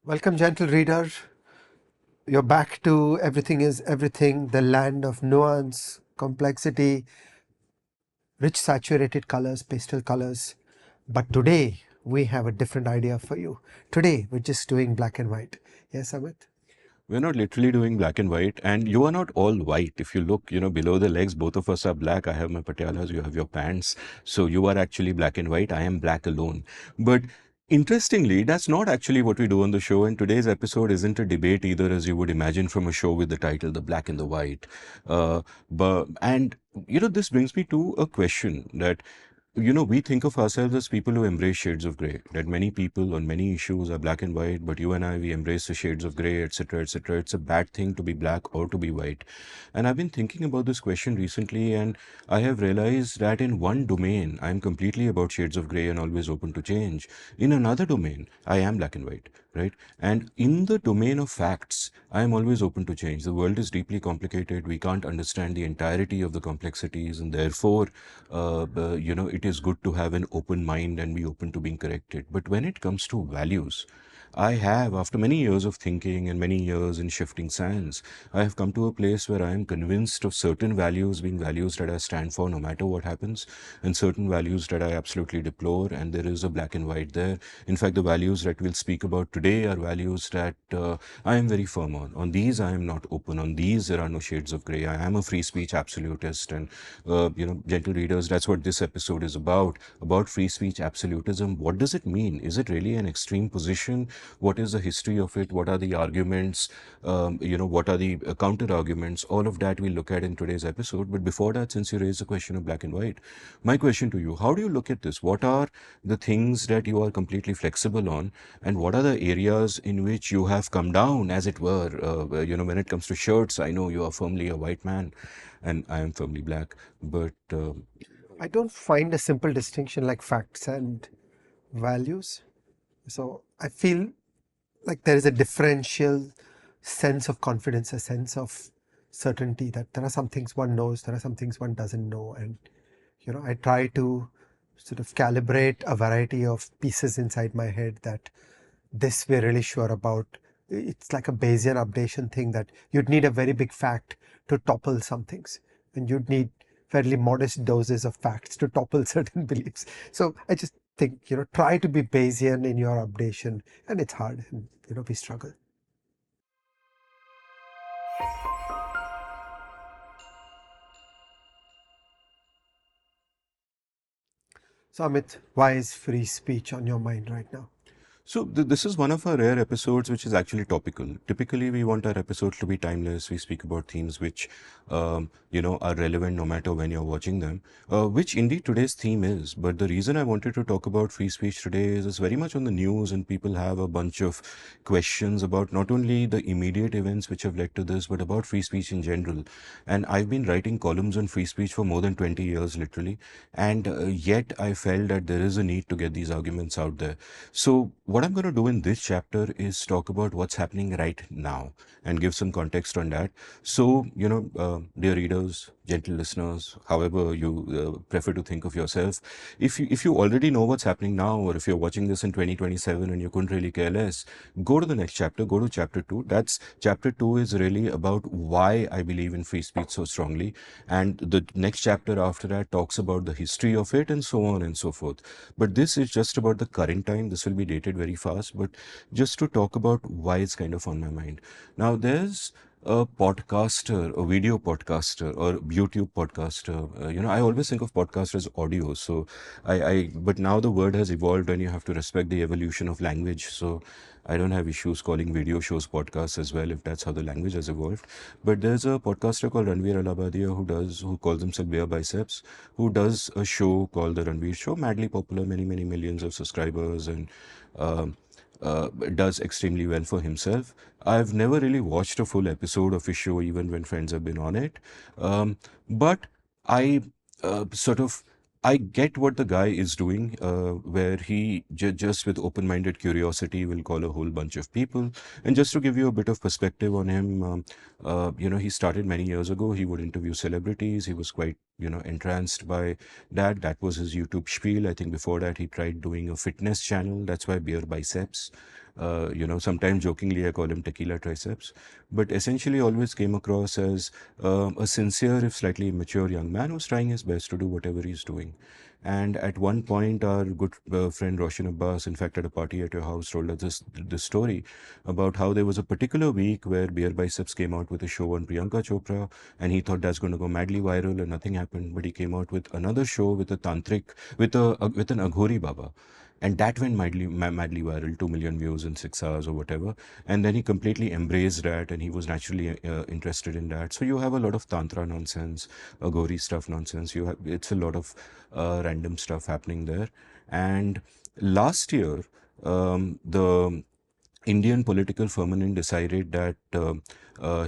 Welcome, gentle reader. You're back to Everything is Everything, the land of nuance, complexity, rich saturated colors, pastel colors. But today, we have a different idea for you. Today, we're just doing black and white. Yes, Amit? We're not literally doing black and white, and you are not all white. If you look, below the legs, both of us are black. I have my patialas, you have your pants. So you are actually black and white. I am black alone. But interestingly, that's not actually what we do on the show. And today's episode isn't a debate either, as you would imagine from a show with the title The Black and the White. This brings me to a question that we think of ourselves as people who embrace shades of gray. That many people on many issues are black and white, but you and I, we embrace the shades of gray, etc., etc. It's a bad thing to be black or to be white. And I've been thinking about this question recently, and I have realized that in one domain, I'm completely about shades of gray and always open to change. In another domain, I am black and white, right? And in the domain of facts, I am always open to change. The world is deeply complicated. We can't understand the entirety of the complexities, and therefore, it is good to have an open mind and be open to being corrected. But when it comes to values, I have, after many years of thinking and many years in shifting sands, I have come to a place where I am convinced of certain values being values that I stand for no matter what happens, and certain values that I absolutely deplore, and there is a black and white there. In fact, the values that we'll speak about today are values that I am very firm on. On these, I am not open. On these, there are no shades of gray. I am a free speech absolutist, and gentle readers, that's what this episode is about free speech absolutism. What does it mean? Is it really an extreme position? What is the history of it? What are the arguments? What are the counter arguments? All of that we'll look at in today's episode. But before that, since you raised the question of black and white, my question to you, how do you look at this? What are the things that you are completely flexible on, and what are the areas in which you have come down, as it were? When it comes to shirts, I know you are firmly a white man, and I am firmly black. But I don't find a simple distinction like facts and values. So I feel like there is a differential sense of confidence, a sense of certainty that there are some things one knows, there are some things one doesn't know. And, I try to sort of calibrate a variety of pieces inside my head that this we're really sure about. It's like a Bayesian updation thing that you'd need a very big fact to topple some things, and you'd need fairly modest doses of facts to topple certain beliefs. So I just think, try to be Bayesian in your updation, and it's hard, and we struggle. So Amit, why is free speech on your mind right now? So this is one of our rare episodes which is actually topical. Typically, we want our episodes to be timeless. We speak about themes which, are relevant no matter when you're watching them, which indeed today's theme is. But the reason I wanted to talk about free speech today is it's very much on the news, and people have a bunch of questions about not only the immediate events which have led to this, but about free speech in general. And I've been writing columns on free speech for more than 20 years, literally. And yet I felt that there is a need to get these arguments out there. So what I'm going to do in this chapter is talk about what's happening right now and give some context on that. So, dear readers, gentle listeners, however you prefer to think of yourself, if you already know what's happening now, or if you're watching this in 2027 and you couldn't really care less, go to the next chapter, go to chapter 2. That's chapter 2 is really about why I believe in free speech so strongly. And the next chapter after that talks about the history of it and so on and so forth. But this is just about the current time. This will be dated very fast, but just to talk about why it's kind of on my mind. Now, there's a podcaster, a video podcaster, or YouTube podcaster. I always think of podcast as audio. So but now the word has evolved, and you have to respect the evolution of language. So I don't have issues calling video shows podcasts as well, if that's how the language has evolved. But there's a podcaster called Ranveer who calls himself Beer Biceps, who does a show called The Ranveer Show, madly popular, many, many millions of subscribers, and um does extremely well for himself. I've never really watched a full episode of his show, even when friends have been on it. But I sort of I get what the guy is doing, where he just with open-minded curiosity will call a whole bunch of people. And just to give you a bit of perspective on him, he started many years ago. He would interview celebrities. He was quite entranced by that. That was his YouTube spiel. I think before that he tried doing a fitness channel. That's why beer biceps. Sometimes jokingly I call him tequila triceps, but essentially always came across as a sincere, if slightly immature young man who's trying his best to do whatever he's doing. And at one point, our good friend Roshan Abbas, in fact, at a party at your house, told us this story about how there was a particular week where Beer Biceps came out with a show on Priyanka Chopra, and he thought that's going to go madly viral, and nothing happened. But he came out with another show with a tantric, with an Aghori Baba, and that went madly viral, 2 million views in 6 hours or whatever. And then he completely embraced that, and he was naturally interested in that. So you have a lot of tantra nonsense, Aghori stuff nonsense. It's a lot of random stuff happening there. And last year, the Indian political firmament decided that,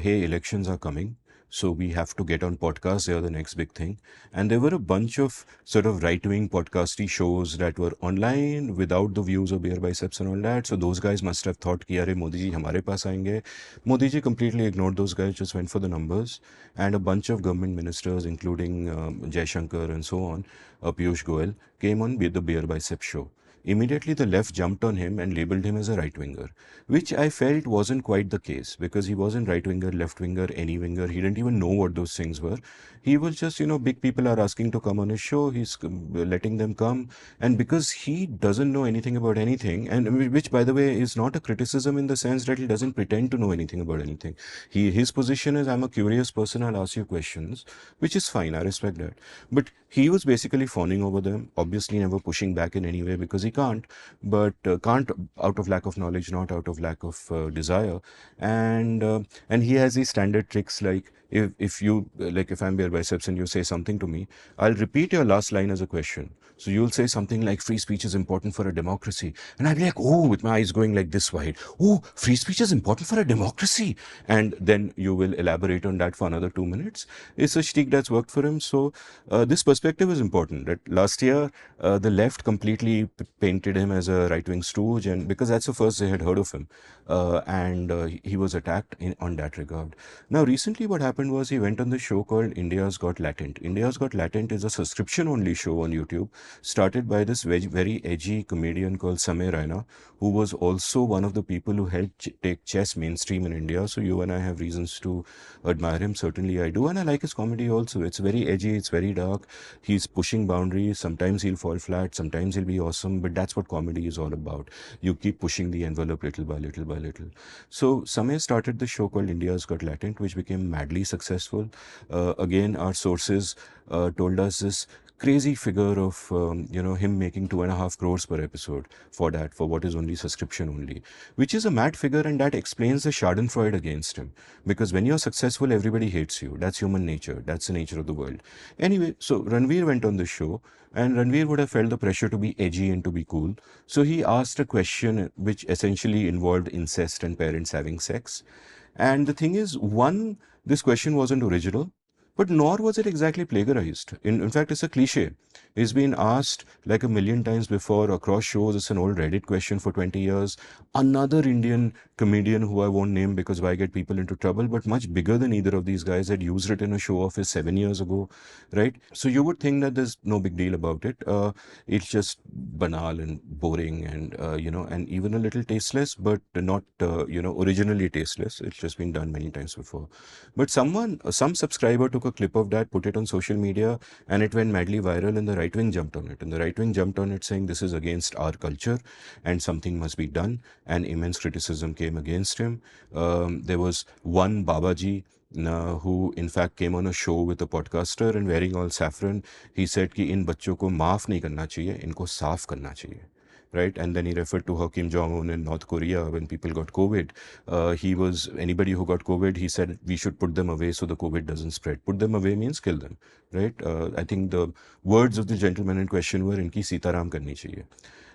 hey, elections are coming. So we have to get on podcasts. They are the next big thing. And there were a bunch of sort of right-wing podcasty shows that were online without the views of Beer Biceps and all that. So those guys must have thought कि अरे मोदी जी हमारे पास आएंगे. Modi ji completely ignored those guys, just went for the numbers. And a bunch of government ministers, including Jai Shankar and so on, Piyush Goyal, came on the Beer Biceps show. Immediately, the left jumped on him and labeled him as a right winger, which I felt wasn't quite the case because he wasn't right winger, left winger, any winger. He didn't even know what those things were. He was just, big people are asking to come on his show. He's letting them come. And because he doesn't know anything about anything, and which, by the way, is not a criticism in the sense that he doesn't pretend to know anything about anything. His position is, I'm a curious person, I'll ask you questions, which is fine. I respect that. But he was basically fawning over them, obviously never pushing back in any way because he can't, but can't out of lack of knowledge, not out of lack of desire. And he has these standard tricks like, if you like, if I'm Beer Biceps and you say something to me, I'll repeat your last line as a question. So you'll say something like, free speech is important for a democracy. And I'll be like, oh, with my eyes going like this wide, oh, free speech is important for a democracy. And then you will elaborate on that for another 2 minutes. It's a shtick that's worked for him. So this perspective is important. That last year, the left completely painted him as a right-wing stooge, and because that's the first they had heard of him, and he was attacked on that regard. Now, recently, what happened was he went on the show called India's Got Latent. India's Got Latent is a subscription-only show on YouTube, started by this very edgy comedian called Samir Raina, who was also one of the people who helped take chess mainstream in India. So you and I have reasons to admire him. Certainly, I do, and I like his comedy also. It's very edgy. It's very dark. He's pushing boundaries. Sometimes he'll fall flat. Sometimes he'll be awesome. But that's what comedy is all about. You keep pushing the envelope little by little by little. So Samir started the show called India's Got Latent, which became madly successful. Again, our sources told us this crazy figure of him making 2.5 crores per episode for what is only subscription only, which is a mad figure, and that explains the Schadenfreude against him, because when you're successful everybody hates you. That's human nature. That's the nature of the world. Anyway, so Ranveer went on the show, and Ranveer would have felt the pressure to be edgy and to be cool, so he asked a question which essentially involved incest and parents having sex. And the thing is, one, this question wasn't original, but nor was it exactly plagiarized. In fact, it's a cliche. It's been asked like a million times before across shows. It's an old Reddit question for 20 years. Another Indian comedian who I won't name because why get people into trouble, but much bigger than either of these guys, had used it in a show of his 7 years ago, right? So you would think that there's no big deal about it. It's just banal and boring and, and even a little tasteless, but not, originally tasteless. It's just been done many times before. But some subscriber took a clip of that, put it on social media, and it went madly viral, and the right wing jumped on it. And the right wing jumped on it saying this is against our culture and something must be done. And immense criticism came against him. There was one Babaji who in fact came on a show with a podcaster and wearing all saffron. He said कि इन बच्चों को माफ नहीं करना चाहिए, इनको साफ करना चाहिए. Right, and then he referred to how Kim Jong-un in North Korea, when people got COVID, anybody who got COVID, he said we should put them away so the COVID doesn't spread. Put them away means kill them, right? I think the words of the gentleman in question were "इनकी सीताराम करनी चाहिए."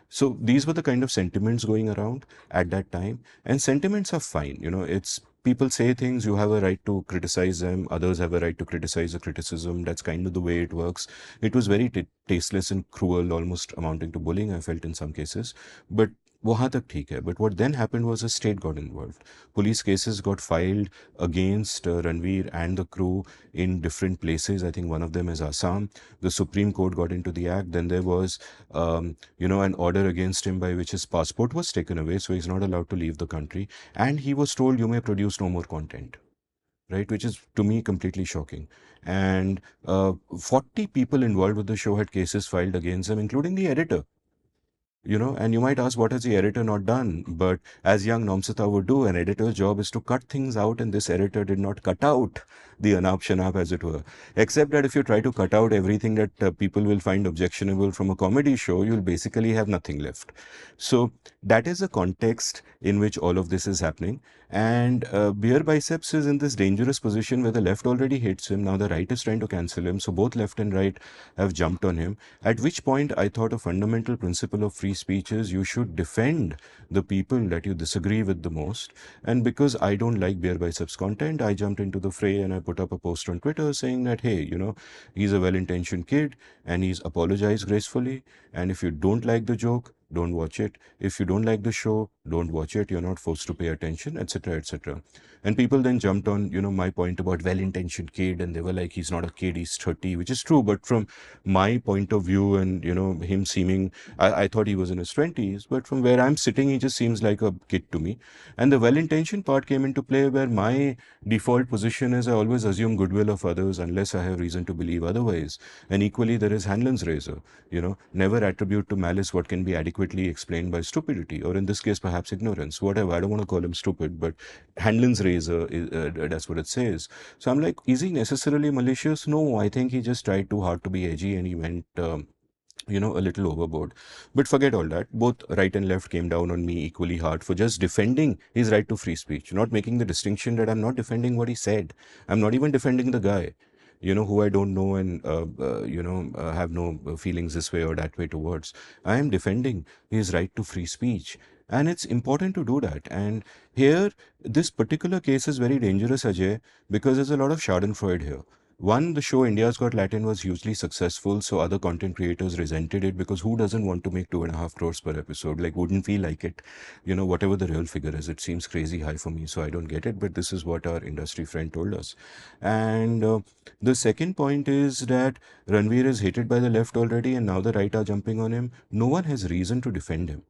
So these were the kind of sentiments going around at that time, and sentiments are fine. It's people say things, you have a right to criticize them, others have a right to criticize the criticism. That's kind of the way it works. It was very tasteless and cruel, almost amounting to bullying, I felt in some cases. But वहाँ तक ठीक है, but what then happened was a state got involved. Police cases got filed against Ranveer and the crew in different places. I think one of them is Assam. The Supreme Court got into the act. Then there was, an order against him by which his passport was taken away, so he's not allowed to leave the country. And he was told, you may produce no more content, right? Which is to me completely shocking. And 40 people involved with the show had cases filed against them, including the editor. And you might ask, what has the editor not done? But as young Nomsita would do, an editor's job is to cut things out, and this editor did not cut out the Anap Shanap, as it were. Except that if you try to cut out everything that people will find objectionable from a comedy show, you'll basically have nothing left. So that is the context in which all of this is happening. And Beer Biceps is in this dangerous position where the left already hates him. Now the right is trying to cancel him. So both left and right have jumped on him. At which point I thought a fundamental principle of free speech is you should defend the people that you disagree with the most. And because I don't like Beer Biceps content, I jumped into the fray and I put up a post on Twitter saying that, hey, he's a well-intentioned kid and he's apologized gracefully. And if you don't like the joke, don't watch it. If you don't like the show, don't watch it. You're not forced to pay attention, etc., etc. And people then jumped on, my point about well-intentioned kid, and they were like, he's not a kid, he's 30, which is true. But from my point of view, and him seeming, I thought he was in his 20s, but from where I'm sitting, he just seems like a kid to me. And the well-intentioned part came into play where my default position is I always assume goodwill of others unless I have reason to believe otherwise. And equally, there is Hanlon's razor. Never attribute to malice what can be adequately explained by stupidity, or in this case, perhaps ignorance, whatever. I don't want to call him stupid, but Hanlon's razor, that's what it says. So I'm like, is he necessarily malicious? No, I think he just tried too hard to be edgy and he went, a little overboard. But forget all that. Both right and left came down on me equally hard for just defending his right to free speech, not making the distinction that I'm not defending what he said. I'm not even defending the guy, who I don't know and, have no feelings this way or that way towards. I am defending his right to free speech. And it's important to do that. And here, this particular case is very dangerous, Ajay, because there's a lot of Schadenfreude here. One, the show India's Got Latin was hugely successful, so other content creators resented it because who doesn't want to make 2.5 crores per episode? Like, wouldn't feel like it, whatever the real figure is. It seems crazy high for me, so I don't get it, but this is what our industry friend told us. And the second point is that Ranveer is hated by the left already, and now the right are jumping on him. No one has reason to defend him.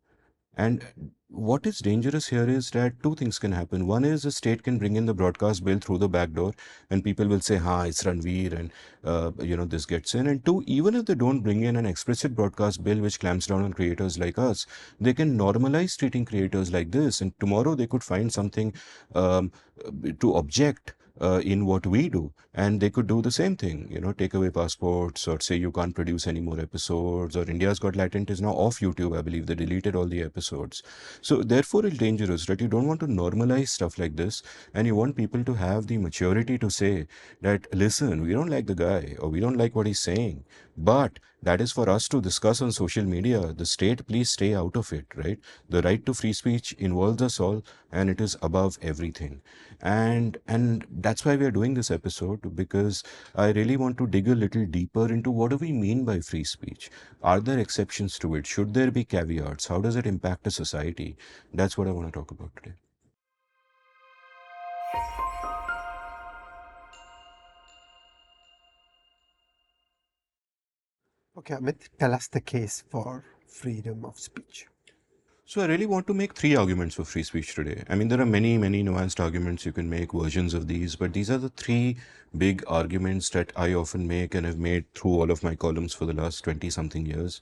And what is dangerous here is that two things can happen. One is the state can bring in the broadcast bill through the back door, and people will say, "Ha, it's Ranveer," and this gets in. And two, even if they don't bring in an explicit broadcast bill which clamps down on creators like us, they can normalize treating creators like this. And tomorrow they could find something to object in what we do, and they could do the same thing, take away passports or say you can't produce any more episodes, or India's Got Latent is now off YouTube. I believe they deleted all the episodes. So therefore it's dangerous, right? You don't want to normalize stuff like this, and you want people to have the maturity to say that, listen, we don't like the guy or we don't like what he's saying, but that is for us to discuss on social media. The state, please stay out of it, right? The right to free speech involves us all, and it is above everything. And that's why we are doing this episode, because I really want to dig a little deeper into what do we mean by free speech. Are there exceptions to it? Should there be caveats? How does it impact a society? That's what I want to talk about today. Okay, Amit, tell us the case for freedom of speech. So I really want to make three arguments for free speech today. I mean, there are many, many nuanced arguments. You can make versions of these, but these are the three big arguments that I often make and have made through all of my columns for the last 20 something years.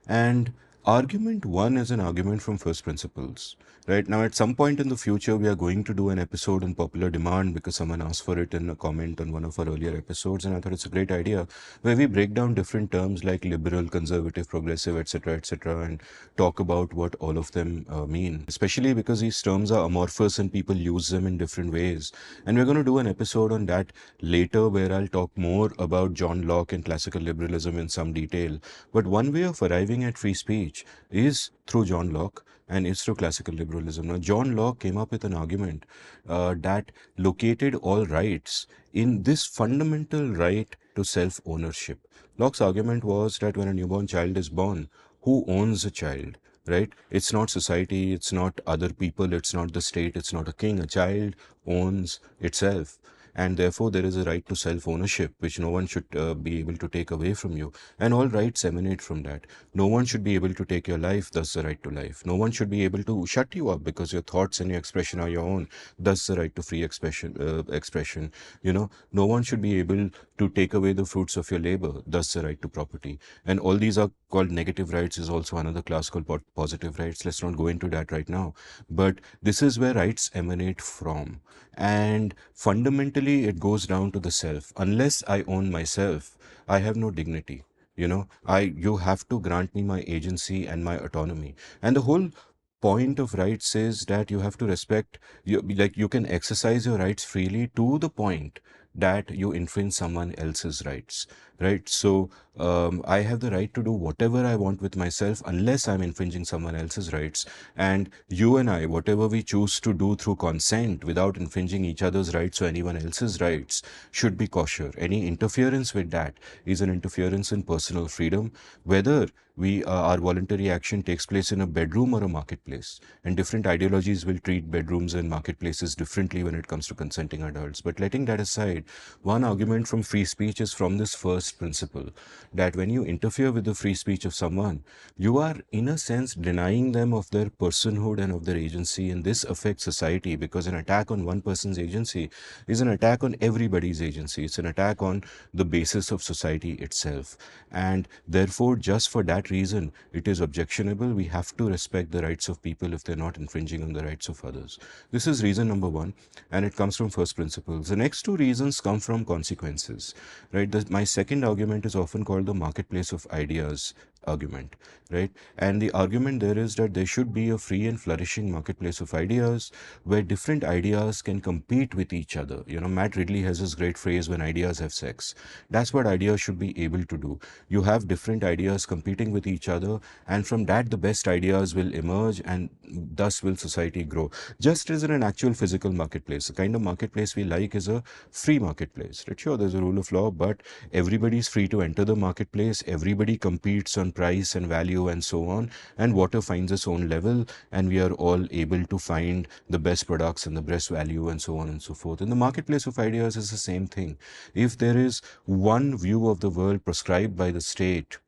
And argument one is an argument from first principles. Right now, at some point in the future, we are going to do an episode on popular demand because someone asked for it in a comment on one of our earlier episodes, and I thought it's a great idea where we break down different terms like liberal, conservative, progressive, etc., and talk about what all of them mean. Especially because these terms are amorphous and people use them in different ways. And we're going to do an episode on that later where I'll talk more about John Locke and classical liberalism in some detail. But one way of arriving at free speech is through John Locke and is through classical liberalism. Now, John Locke came up with an argument that located all rights in this fundamental right to self-ownership. Locke's argument was that when a newborn child is born, who owns the child? right? It's not society, it's not other people, it's not the state, it's not a king. A child owns itself. And therefore, there is a right to self ownership, which no one should be able to take away from you. And all rights emanate from that. No one should be able to take your life, thus the right to life. No one should be able to shut you up because your thoughts and your expression are your own, thus the right to free expression. No one should be able to take away the fruits of your labor, thus the right to property. And all these are called negative rights, is also another class called positive rights. Let's not go into that right now. But this is where rights emanate from. And fundamentally, it goes down to the self. Unless I own myself, I have no dignity. You have to grant me my agency and my autonomy. And the whole point of rights is that you have to respect, you can exercise your rights freely to the point that you infringe someone else's rights, right? So I have the right to do whatever I want with myself unless I'm infringing someone else's rights. And you and I, whatever we choose to do through consent without infringing each other's rights or anyone else's rights, should be kosher. Any interference with that is an interference in personal freedom, whether our voluntary action takes place in a bedroom or a marketplace. And different ideologies will treat bedrooms and marketplaces differently when it comes to consenting adults. But letting that aside, one argument from free speech is from this first principle, that when you interfere with the free speech of someone, you are in a sense denying them of their personhood and of their agency. And this affects society, because an attack on one person's agency is an attack on everybody's agency. It's an attack on the basis of society itself. And therefore, just for that reason, it is objectionable. We have to respect the rights of people if they're not infringing on the rights of others. This is reason number one, and it comes from first principles. The next two reasons come from consequences, right? My second argument is often called the marketplace of ideas argument, right? And the argument there is that there should be a free and flourishing marketplace of ideas where different ideas can compete with each other. Matt Ridley has this great phrase, when ideas have sex. That's what ideas should be able to do. You have different ideas competing with each other, and from that, the best ideas will emerge, and thus will society grow. Just as in an actual physical marketplace, the kind of marketplace we like is a free marketplace, right? Sure, there's a rule of law, but everybody's free to enter the marketplace. Everybody competes on price and value and so on, and water finds its own level, and we are all able to find the best products and the best value and so on and so forth. And the marketplace of ideas is the same thing. If there is one view of the world prescribed by the state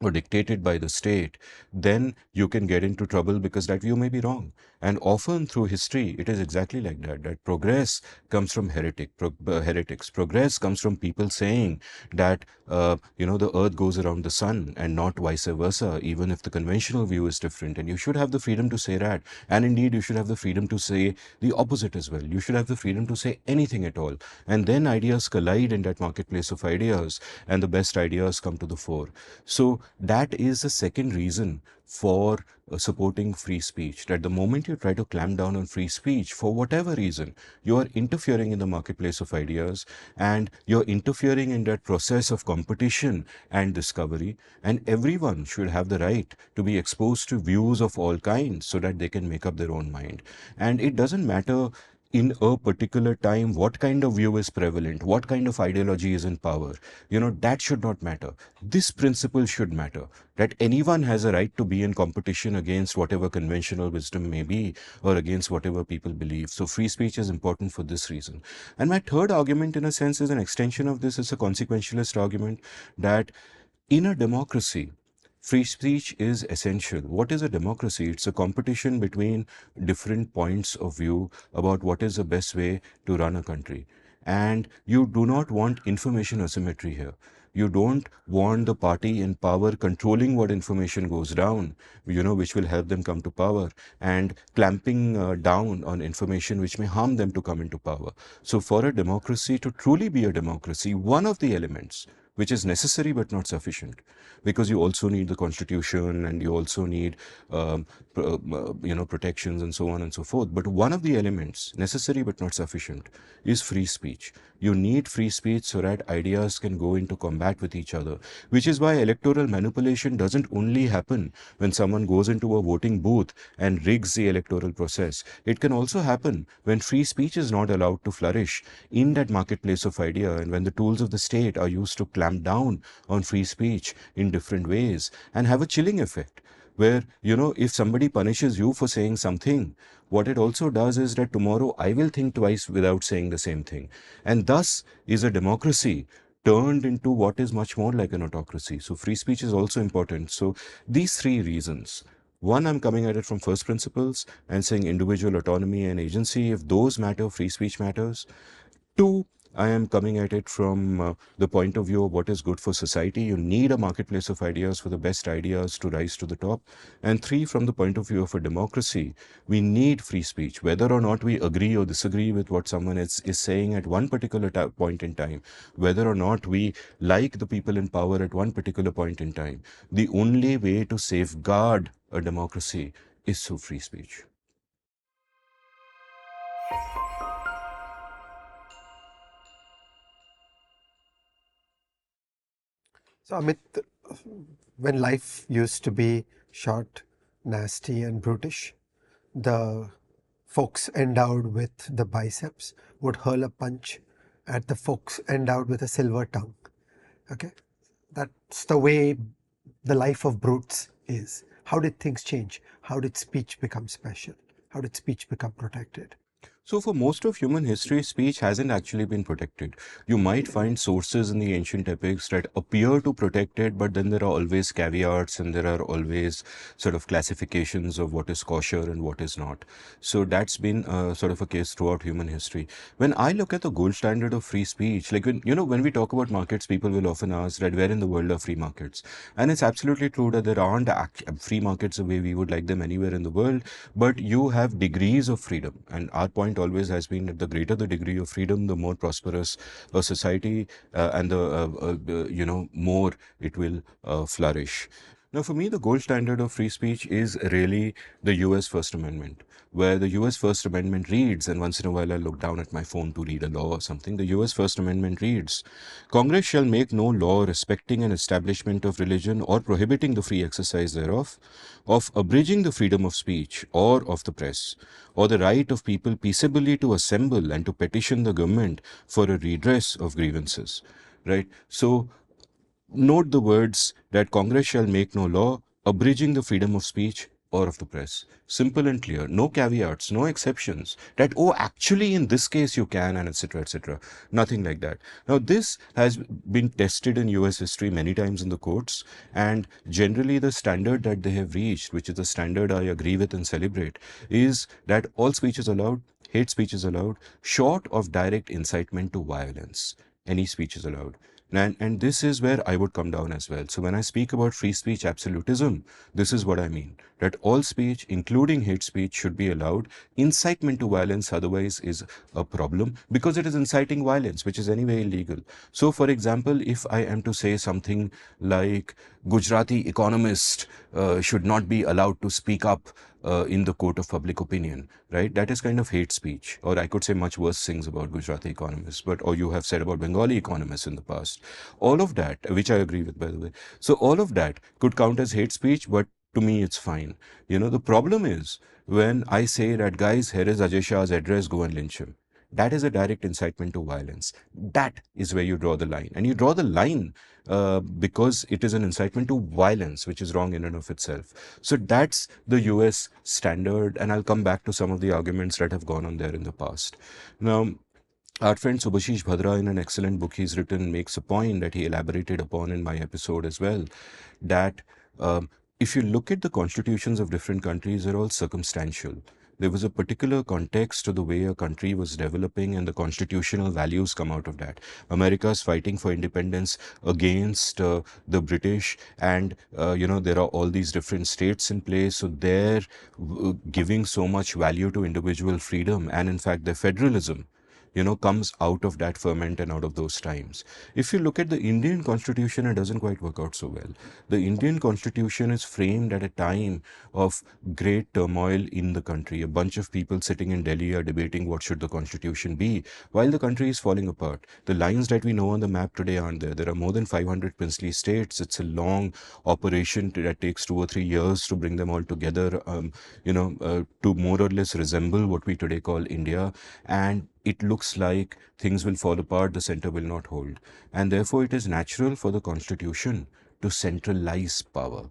or dictated by the state, then you can get into trouble because that view may be wrong. And often through history, it is exactly like that, that progress comes from heretics. Progress comes from people saying that, the earth goes around the sun and not vice versa, even if the conventional view is different. And you should have the freedom to say that. And indeed, you should have the freedom to say the opposite as well. You should have the freedom to say anything at all. And then ideas collide in that marketplace of ideas, and the best ideas come to the fore. So that is the second reason for supporting free speech, that the moment you try to clamp down on free speech, for whatever reason, you are interfering in the marketplace of ideas, and you're interfering in that process of competition and discovery. And everyone should have the right to be exposed to views of all kinds so that they can make up their own mind. And it doesn't matter in a particular time what kind of view is prevalent, what kind of ideology is in power. That should not matter. This principle should matter, that anyone has a right to be in competition against whatever conventional wisdom may be, or against whatever people believe. So free speech is important for this reason. And my third argument, in a sense, is an extension of this. It's a consequentialist argument, that in a democracy, free speech is essential. What is a democracy? It's a competition between different points of view about what is the best way to run a country. And you do not want information asymmetry here. You don't want the party in power controlling what information goes down, which will help them come to power, and clamping down on information which may harm them to come into power. So for a democracy to truly be a democracy, one of the elements which is necessary but not sufficient, because you also need the constitution, and you also need protections and so on and so forth. But one of the elements, necessary but not sufficient, is free speech. You need free speech so that ideas can go into combat with each other, which is why electoral manipulation doesn't only happen when someone goes into a voting booth and rigs the electoral process. It can also happen when free speech is not allowed to flourish in that marketplace of idea, and when the tools of the state are used to clamp down on free speech in different ways and have a chilling effect. where, if somebody punishes you for saying something, what it also does is that tomorrow I will think twice without saying the same thing. And thus is a democracy turned into what is much more like an autocracy. So free speech is also important. So these three reasons. One, I'm coming at it from first principles and saying individual autonomy and agency. If those matter, free speech matters. Two, I am coming at it from the point of view of what is good for society. You need a marketplace of ideas for the best ideas to rise to the top. And three, from the point of view of a democracy, we need free speech. Whether or not we agree or disagree with what someone is saying at one particular point in time, whether or not we like the people in power at one particular point in time, the only way to safeguard a democracy is through free speech. So, Amit, when life used to be short, nasty, and brutish, the folks endowed with the biceps would hurl a punch at the folks endowed with a silver tongue. Okay? That's the way the life of brutes is. How did things change? How did speech become special? How did speech become protected? So, for most of human history, speech hasn't actually been protected. You might find sources in the ancient epics that appear to protect it, but then there are always caveats and there are always sort of classifications of what is kosher and what is not. So, that's been sort of a case throughout human history. When I look at the gold standard of free speech, like when we talk about markets, people will often ask that where in the world are free markets? And it's absolutely true that there aren't free markets the way we would like them anywhere in the world, but you have degrees of freedom. And our point always has been that the greater the degree of freedom, the more prosperous a society, and the more it will flourish. Now, for me, the gold standard of free speech is really the US First Amendment, where the US First Amendment reads, and once in a while I look down at my phone to read a law or something, the US First Amendment reads, Congress shall make no law respecting an establishment of religion or prohibiting the free exercise thereof, of abridging the freedom of speech or of the press, or the right of people peaceably to assemble and to petition the government for a redress of grievances. Right? So, note the words that Congress shall make no law abridging the freedom of speech or of the press. Simple and clear. No caveats, no exceptions. That, oh, actually, in this case you can, and etc., etc. Nothing like that. Now, this has been tested in US history many times in the courts, and generally the standard that they have reached, which is the standard I agree with and celebrate, is that all speech is allowed, hate speech is allowed, short of direct incitement to violence. Any speech is allowed. And this is where I would come down as well. So when I speak about free speech absolutism, this is what I mean. That all speech, including hate speech, should be allowed. Incitement to violence otherwise is a problem because it is inciting violence, which is anyway illegal. So for example, if I am to say something like Gujarati economist should not be allowed to speak up in the court of public opinion, right? That is kind of hate speech. Or I could say much worse things about Gujarati economists, or you have said about Bengali economists in the past. All of that, which I agree with, by the way. So all of that could count as hate speech, but to me, it's fine. The problem is when I say that, guys, here is Ajay Shah's address, go and lynch him. That is a direct incitement to violence. That is where you draw the line. And you draw the line because it is an incitement to violence, which is wrong in and of itself. So that's the US standard. And I'll come back to some of the arguments that have gone on there in the past. Now, our friend Subhashish Bhadra, in an excellent book he's written, makes a point that he elaborated upon in my episode as well, that if you look at the constitutions of different countries, they're all circumstantial. There was a particular context to the way a country was developing, and the constitutional values come out of that. America's fighting for independence against the British, and there are all these different states in place. So they're giving so much value to individual freedom, and in fact, their federalism comes out of that ferment and out of those times. If you look at the Indian Constitution, it doesn't quite work out so well. The Indian Constitution is framed at a time of great turmoil in the country. A bunch of people sitting in Delhi are debating what should the Constitution be, while the country is falling apart. The lines that we know on the map today aren't there. There are more than 500 princely states. It's a long operation that takes 2 or 3 years to bring them all together, to more or less resemble what we today call India. And it looks like things will fall apart, the center will not hold. And therefore, it is natural for the Constitution to centralize power,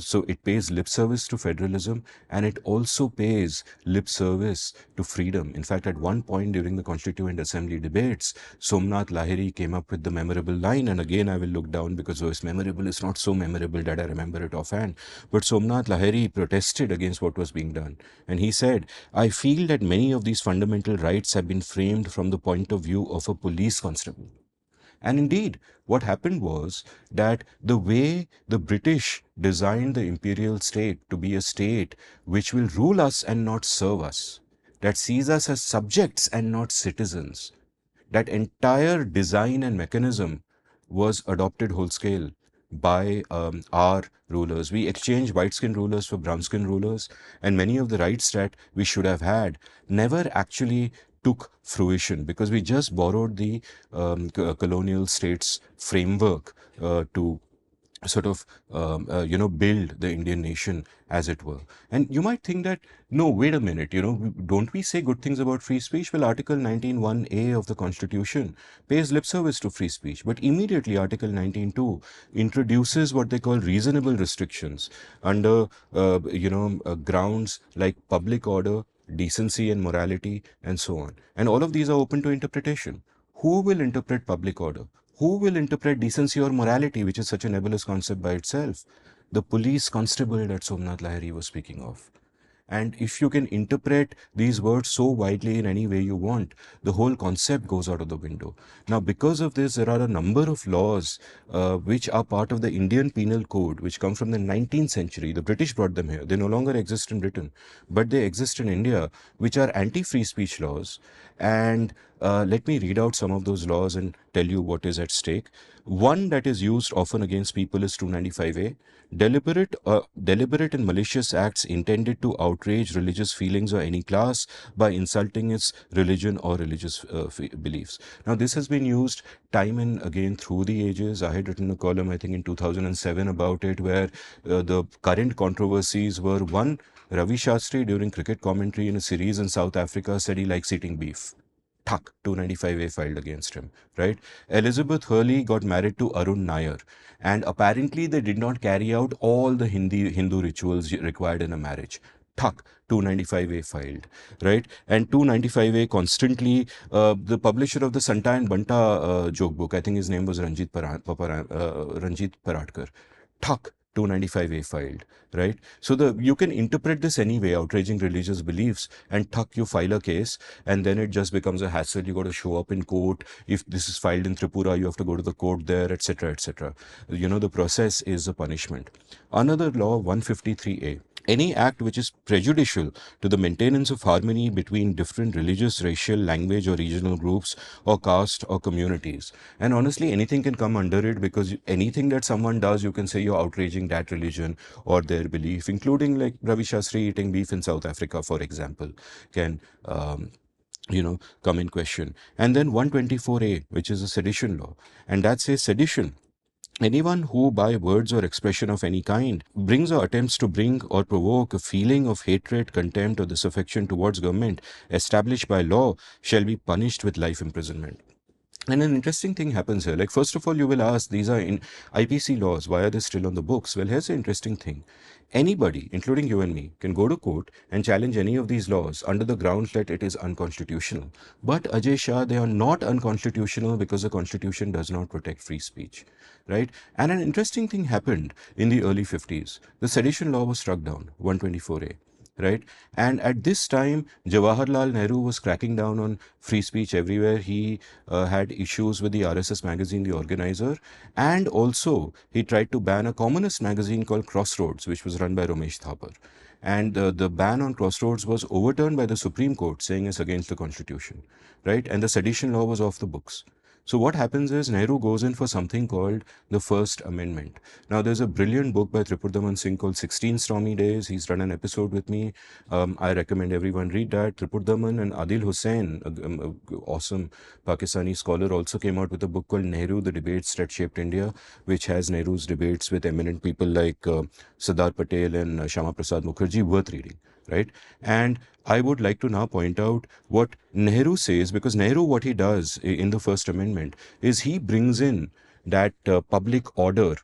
so it pays lip service to federalism, and it also pays lip service to freedom. In fact, at one point during the Constituent Assembly debates, Somnath Lahiri came up with the memorable line, and again I will look down because though it's memorable, it's not so memorable that I remember it offhand. But Somnath Lahiri protested against what was being done. And he said, I feel that many of these fundamental rights have been framed from the point of view of a police constable. And indeed, what happened was that the way the British designed the imperial state to be a state which will rule us and not serve us, that sees us as subjects and not citizens, that entire design and mechanism was adopted whole scale by our rulers. We exchanged white skin rulers for brown skin rulers, and many of the rights that we should have had never actually took fruition because we just borrowed the colonial states framework to sort of build the Indian nation, as it were. And you might think that, no, wait a minute, don't we say good things about free speech? Well, Article 19(1)(a) of the Constitution pays lip service to free speech, but immediately Article 19(2) introduces what they call reasonable restrictions under grounds like public order, decency and morality, and so on. And all of these are open to interpretation. Who will interpret public order? Who will interpret decency or morality, which is such a nebulous concept by itself? The police constable that Somnath Lahiri was speaking of. And if you can interpret these words so widely in any way you want, the whole concept goes out of the window. Now, because of this, there are a number of laws which are part of the Indian Penal Code, which come from the 19th century. The British brought them here. They no longer exist in Britain, but they exist in India, which are anti-free speech laws. And let me read out some of those laws and tell you what is at stake. One that is used often against people is 295A. Deliberate and malicious acts intended to outrage religious feelings or any class by insulting its religion or religious beliefs. Now, this has been used time and again through the ages. I had written a column, I think, in 2007 about it, where the current controversies were: one, Ravi Shastri during cricket commentary in a series in South Africa said he likes eating beef. Thak, 295A filed against him, right? Elizabeth Hurley got married to Arun Nair, and apparently they did not carry out all the Hindu rituals required in a marriage. Thak, 295A filed, right? And 295A constantly, the publisher of the Santa and Banta joke book, I think his name was Ranjit Paratkar. Thak, 295A filed, right? So you can interpret this anyway, outraging religious beliefs, and thak, you file a case, and then it just becomes a hassle. You got to show up in court. If this is filed in Tripura, you have to go to the court there, etc., etc. The process is a punishment. Another law, 153A. Any act which is prejudicial to the maintenance of harmony between different religious, racial, language, or regional groups, or caste, or communities. And honestly, anything can come under it, because anything that someone does, you can say you're outraging that religion or their belief, including like Ravi Shastri eating beef in South Africa, for example, can come in question. And then 124A, which is a sedition law, and that says sedition: anyone who, by words or expression of any kind, brings or attempts to bring or provoke a feeling of hatred, contempt, or disaffection towards government established by law shall be punished with life imprisonment. And an interesting thing happens here. Like, first of all, you will ask, these are in IPC laws. Why are they still on the books? Well, here's the interesting thing. Anybody, including you and me, can go to court and challenge any of these laws under the grounds that it is unconstitutional. But Ajay Shah, they are not unconstitutional because the Constitution does not protect free speech, right? And an interesting thing happened in the early 50s. The sedition law was struck down, 124A. Right? And at this time, Jawaharlal Nehru was cracking down on free speech everywhere. He had issues with the RSS magazine, The Organizer, and also he tried to ban a communist magazine called Crossroads, which was run by Ramesh Thapar. And the ban on Crossroads was overturned by the Supreme Court, saying it's against the Constitution, right? And the sedition law was off the books. So what happens is Nehru goes in for something called the First Amendment. Now, there's a brilliant book by Tripurdaman Singh called 16 Stormy Days. He's done an episode with me. I recommend everyone read that. Tripurdaman and Adil Hussain, an awesome Pakistani scholar, also came out with a book called Nehru, The Debates That Shaped India, which has Nehru's debates with eminent people like Sardar Patel and Shama Prasad Mukherjee, worth reading, right? And I would like to now point out what Nehru says, because Nehru, what he does in the First Amendment is he brings in that public order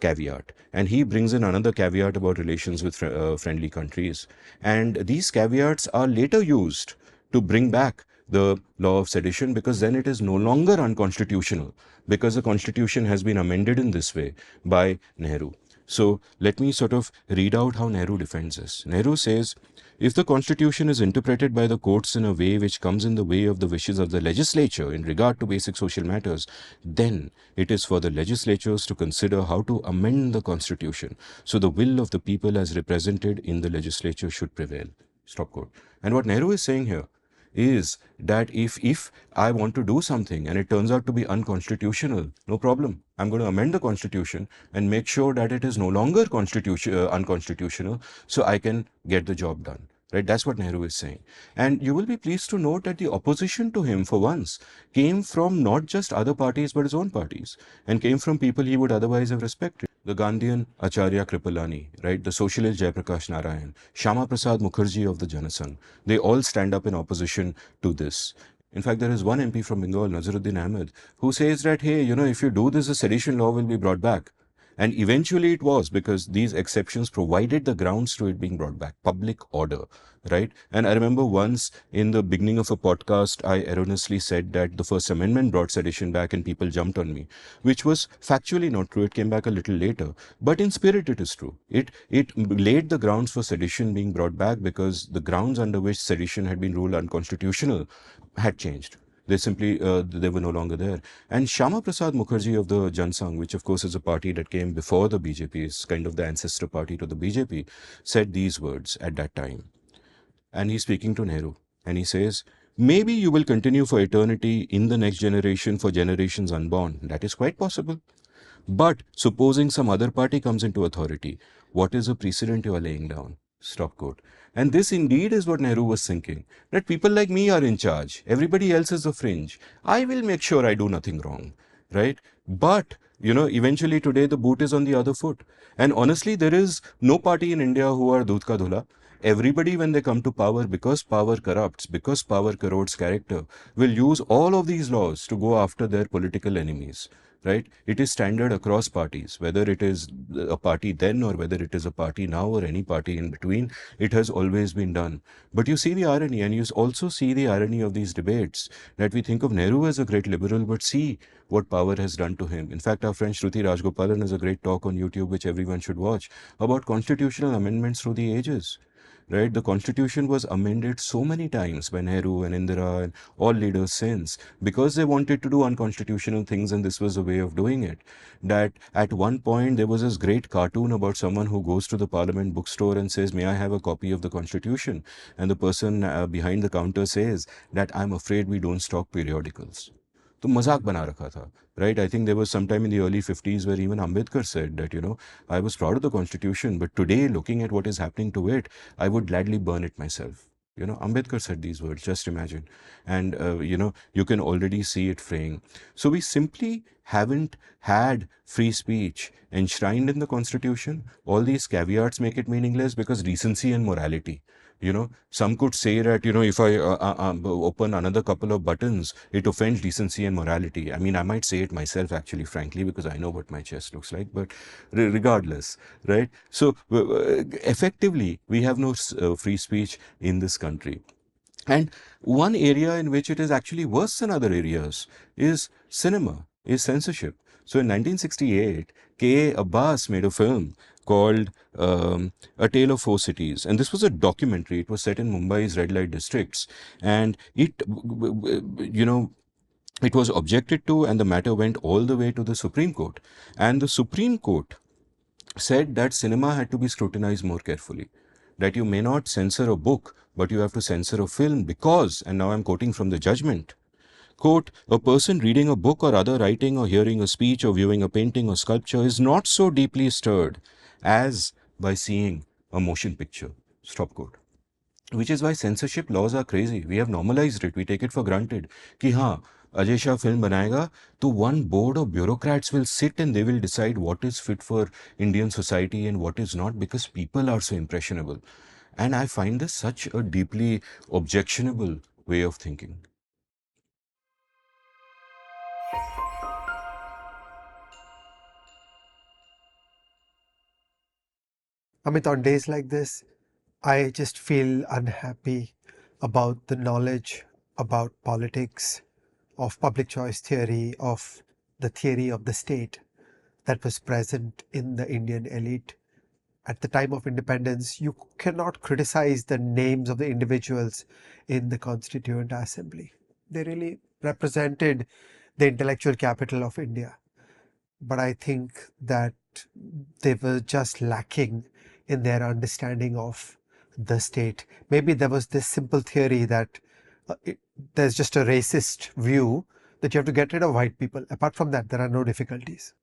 caveat. And he brings in another caveat about relations with friendly countries. And these caveats are later used to bring back the law of sedition, because then it is no longer unconstitutional, because the constitution has been amended in this way by Nehru. So let me sort of read out how Nehru defends this. Nehru says, if the constitution is interpreted by the courts in a way which comes in the way of the wishes of the legislature in regard to basic social matters, then it is for the legislatures to consider how to amend the constitution so the will of the people as represented in the legislature should prevail. Stop quote. And what Nehru is saying here is that if I want to do something and it turns out to be unconstitutional, no problem. I'm going to amend the constitution and make sure that it is no longer unconstitutional, so I can get the job done. Right? That's what Nehru is saying. And you will be pleased to note that the opposition to him, for once, came from not just other parties but his own parties, and came from people he would otherwise have respected. The Gandhian Acharya Kripalani, right? The socialist Jayaprakash Narayan, Shama Prasad Mukherjee of the Janasangh, they all stand up in opposition to this. In fact, there is one MP from Bengal, Nazaruddin Ahmed, who says that, hey, if you do this, the sedition law will be brought back. And eventually it was, because these exceptions provided the grounds to it being brought back. Public order, right? And I remember once in the beginning of a podcast, I erroneously said that the First Amendment brought sedition back and people jumped on me, which was factually not true. It came back a little later. But in spirit, it is true. It laid the grounds for sedition being brought back because the grounds under which sedition had been ruled unconstitutional had changed. They were no longer there. And Shama Prasad Mukherjee of the Janasangh, which of course is a party that came before the BJP, is kind of the ancestor party to the BJP, said these words at that time. And he's speaking to Nehru. And he says, maybe you will continue for eternity in the next generation for generations unborn. That is quite possible. But supposing some other party comes into authority, what is the precedent you are laying down? Stop quote. And this indeed is what Nehru was thinking, that people like me are in charge, everybody else is a fringe. I will make sure I do nothing wrong, right? But, eventually today the boot is on the other foot. And honestly, there is no party in India who are Dudh ka dhula. Everybody, when they come to power, because power corrupts, because power corrodes character, will use all of these laws to go after their political enemies. Right? It is standard across parties, whether it is a party then or whether it is a party now or any party in between, it has always been done. But you see the irony, and you also see the irony of these debates, that we think of Nehru as a great liberal, but see what power has done to him. In fact, our friend Shruti Rajgopalan has a great talk on YouTube, which everyone should watch, about constitutional amendments through the ages. Right? The constitution was amended so many times by Nehru and Indira and all leaders since, because they wanted to do unconstitutional things, and this was a way of doing it. That at one point there was this great cartoon about someone who goes to the parliament bookstore and says, may I have a copy of the constitution? And the person behind the counter says that, I'm afraid we don't stock periodicals. तो मजाक बना रखा था, right? I think there was some time in the early 50s where even Ambedkar said that, I was proud of the constitution, but today, looking at what is happening to it, I would gladly burn it myself. Ambedkar said these words, just imagine. And, you can already see it fraying. So we simply haven't had free speech enshrined in the constitution. All these caveats make it meaningless because decency and morality. Some could say that, if I open another couple of buttons, it offends decency and morality. I mean, I might say it myself, actually, frankly, because I know what my chest looks like, but regardless, right? So, effectively, we have no free speech in this country. And one area in which it is actually worse than other areas is cinema, is censorship. So in 1968, K. Abbas made a film called A Tale of Four Cities. And this was a documentary. It was set in Mumbai's red light districts. And it was objected to, and the matter went all the way to the Supreme Court. And the Supreme Court said that cinema had to be scrutinized more carefully. That you may not censor a book, but you have to censor a film because, and now I'm quoting from the judgment, quote, a person reading a book or other writing or hearing a speech or viewing a painting or sculpture is not so deeply stirred as by seeing a motion picture. Stop quote. Which is why censorship laws are crazy. We have normalized it. We take it for granted. Ki haan, Ajay Shah film banayega, to one board of bureaucrats will sit and they will decide what is fit for Indian society and what is not, because people are so impressionable. And I find this such a deeply objectionable way of thinking. Amit, on days like this, I just feel unhappy about the knowledge about politics, of public choice theory, of the theory of the state that was present in the Indian elite. At the time of independence, you cannot criticize the names of the individuals in the Constituent Assembly. They really represented the intellectual capital of India. But I think that they were just lacking in their understanding of the state. Maybe there was this simple theory that there's just a racist view that you have to get rid of white people. Apart from that, there are no difficulties.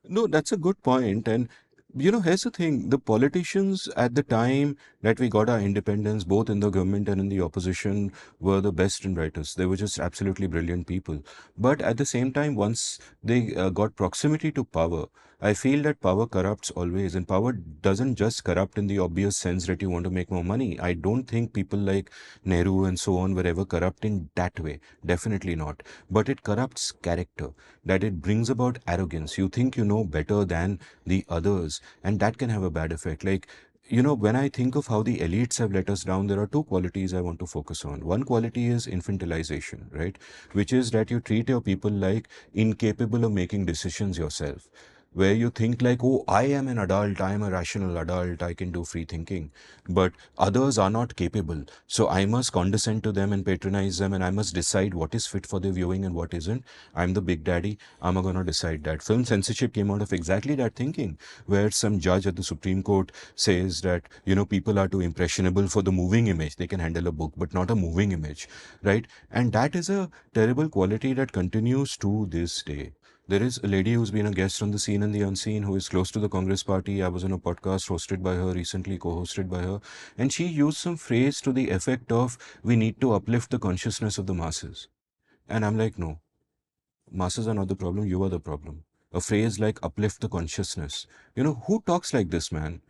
No, that's a good point. And here's the thing: the politicians at the time that we got our independence, both in the government and in the opposition, were the best and brightest. They were just absolutely brilliant people. But at the same time, once they got proximity to power, I feel that power corrupts always, and power doesn't just corrupt in the obvious sense that you want to make more money. I don't think people like Nehru and so on were ever corrupt in that way. Definitely not. But it corrupts character, that it brings about arrogance. You think you know better than the others, and that can have a bad effect. Like, when I think of how the elites have let us down, there are two qualities I want to focus on. One quality is infantilization, right? Which is that you treat your people like incapable of making decisions yourself, where you think like, oh, I am an adult, I am a rational adult, I can do free thinking, but others are not capable. So I must condescend to them and patronize them, and I must decide what is fit for their viewing and what isn't. I'm the big daddy, I'm going to decide that. Film censorship came out of exactly that thinking, where some judge at the Supreme Court says that, people are too impressionable for the moving image. They can handle a book, but not a moving image, right? And that is a terrible quality that continues to this day. There is a lady who's been a guest on the Seen and the Unseen who is close to the Congress party. I was on a podcast hosted by her recently, co-hosted by her, and she used some phrase to the effect of, we need to uplift the consciousness of the masses. And I'm like, no, masses are not the problem, you are the problem. A phrase like uplift the consciousness. Who talks like this, man?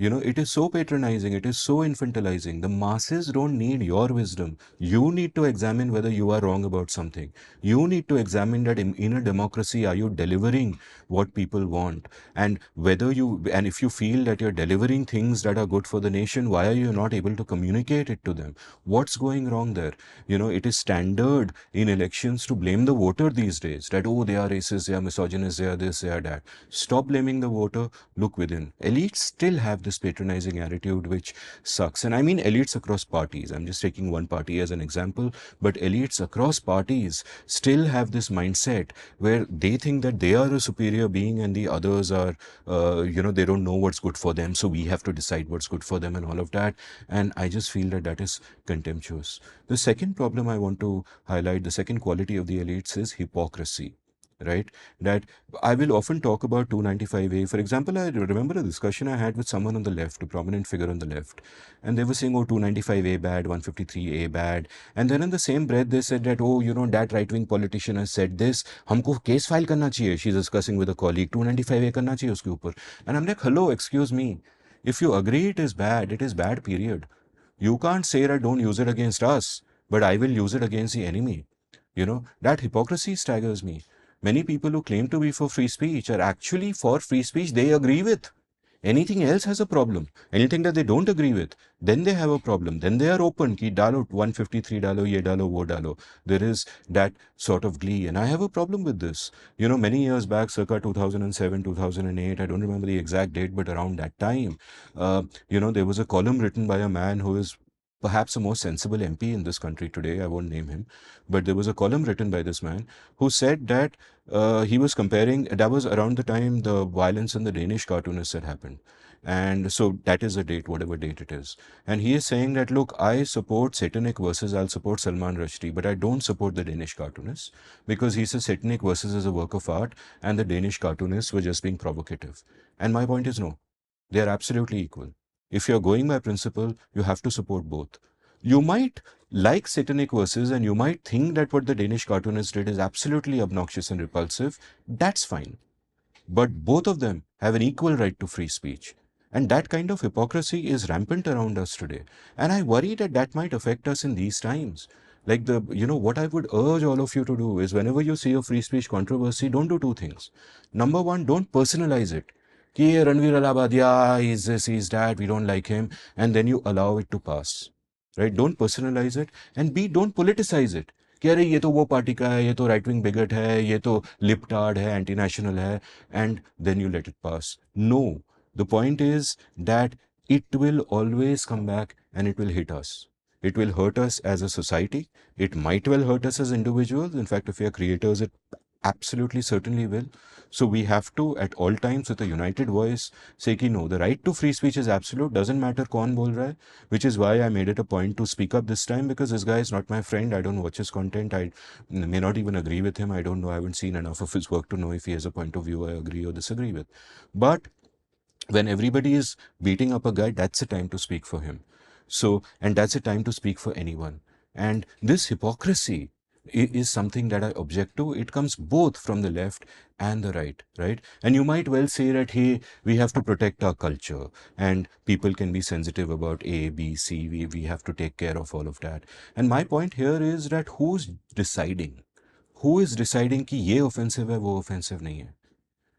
It is so patronizing, it is so infantilizing. The masses don't need your wisdom. You need to examine whether you are wrong about something. You need to examine that in a democracy, are you delivering what people want? And and if you feel that you're delivering things that are good for the nation, why are you not able to communicate it to them? What's going wrong there? It is standard in elections to blame the voter these days, that, oh, they are racist, they are misogynist, they are this, they are that. Stop blaming the voter, look within. Elites still have this patronizing attitude, which sucks. And I mean elites across parties. I'm just taking one party as an example, but elites across parties still have this mindset where they think that they are a superior being and the others are, they don't know what's good for them. So we have to decide what's good for them and all of that. And I just feel that that is contemptuous. The second problem I want to highlight, the second quality of the elites is hypocrisy, right? That I will often talk about 295A. For example, I remember a discussion I had with someone on the left, a prominent figure on the left, and they were saying, oh, 295A bad, 153A bad. And then in the same breath, they said that, oh, that right-wing politician has said this, हमको case file करना चाहिए. She's discussing with a colleague, 295A करना चाहिए उसके ऊपर. And I'm like, hello, excuse me. If you agree it is bad, period. You can't say that don't use it against us, but I will use it against the enemy. That hypocrisy staggers me. Many people who claim to be for free speech are actually for free speech they agree with. Anything else has a problem. Anything that they don't agree with, then they have a problem. Then they are open. Ki dalo 153 dalo, ye dalo, wo dalo. There is that sort of glee. And I have a problem with this. Many years back, circa 2007, 2008, I don't remember the exact date, but around that time, there was a column written by a man who is perhaps the most sensible MP in this country today. I won't name him, but there was a column written by this man who said that he was comparing, that was around the time the violence in the Danish cartoonists had happened. And so that is the date, whatever date it is. And he is saying that, look, I support Satanic versus I'll support Salman Rushdie, but I don't support the Danish cartoonists, because he says Satanic versus is a work of art and the Danish cartoonists were just being provocative. And my point is, no, they are absolutely equal. If you're going by principle, you have to support both. You might like satanic verses and you might think that what the Danish cartoonist did is absolutely obnoxious and repulsive. That's fine. But both of them have an equal right to free speech. And that kind of hypocrisy is rampant around us today. And I worry that that might affect us in these times. Like what I would urge all of you to do is, whenever you see a free speech controversy, don't do two things. Number one, don't personalize it. कि ये Ranveer Allahbadia, he's this, he's that, we don't like him, and then you allow it to pass. Right? Don't personalize it, and B, don't politicize it. कि अरे ये तो वो party का है, ये तो राइट विंग बिगट है, ये तो लिपटार्ड है, एंटी नेशनल है, and then you let it pass. No, the point is that it will always come back and it will hit us. It will hurt us as a society. It might well hurt us as individuals. In fact, if we are creators, it absolutely certainly will. So we have to, at all times, with a united voice, say कि no, the right to free speech is absolute. Doesn't matter कौन बोल रहा है. Which is why I made it a point to speak up this time, because this guy is not my friend. I don't watch his content. I may not even agree with him. I don't know. I haven't seen enough of his work to know if he has a point of view I agree or disagree with. But when everybody is beating up a guy, that's a time to speak for him. So, and that's a time to speak for anyone. And this hypocrisy is something that I object to. It comes both from the left and the right, right? And you might well say that, hey, we have to protect our culture and people can be sensitive about A, B, C. We have to take care of all of that. And my point here is that who's deciding? Who is deciding कि ये offensive है, वो offensive नहीं है?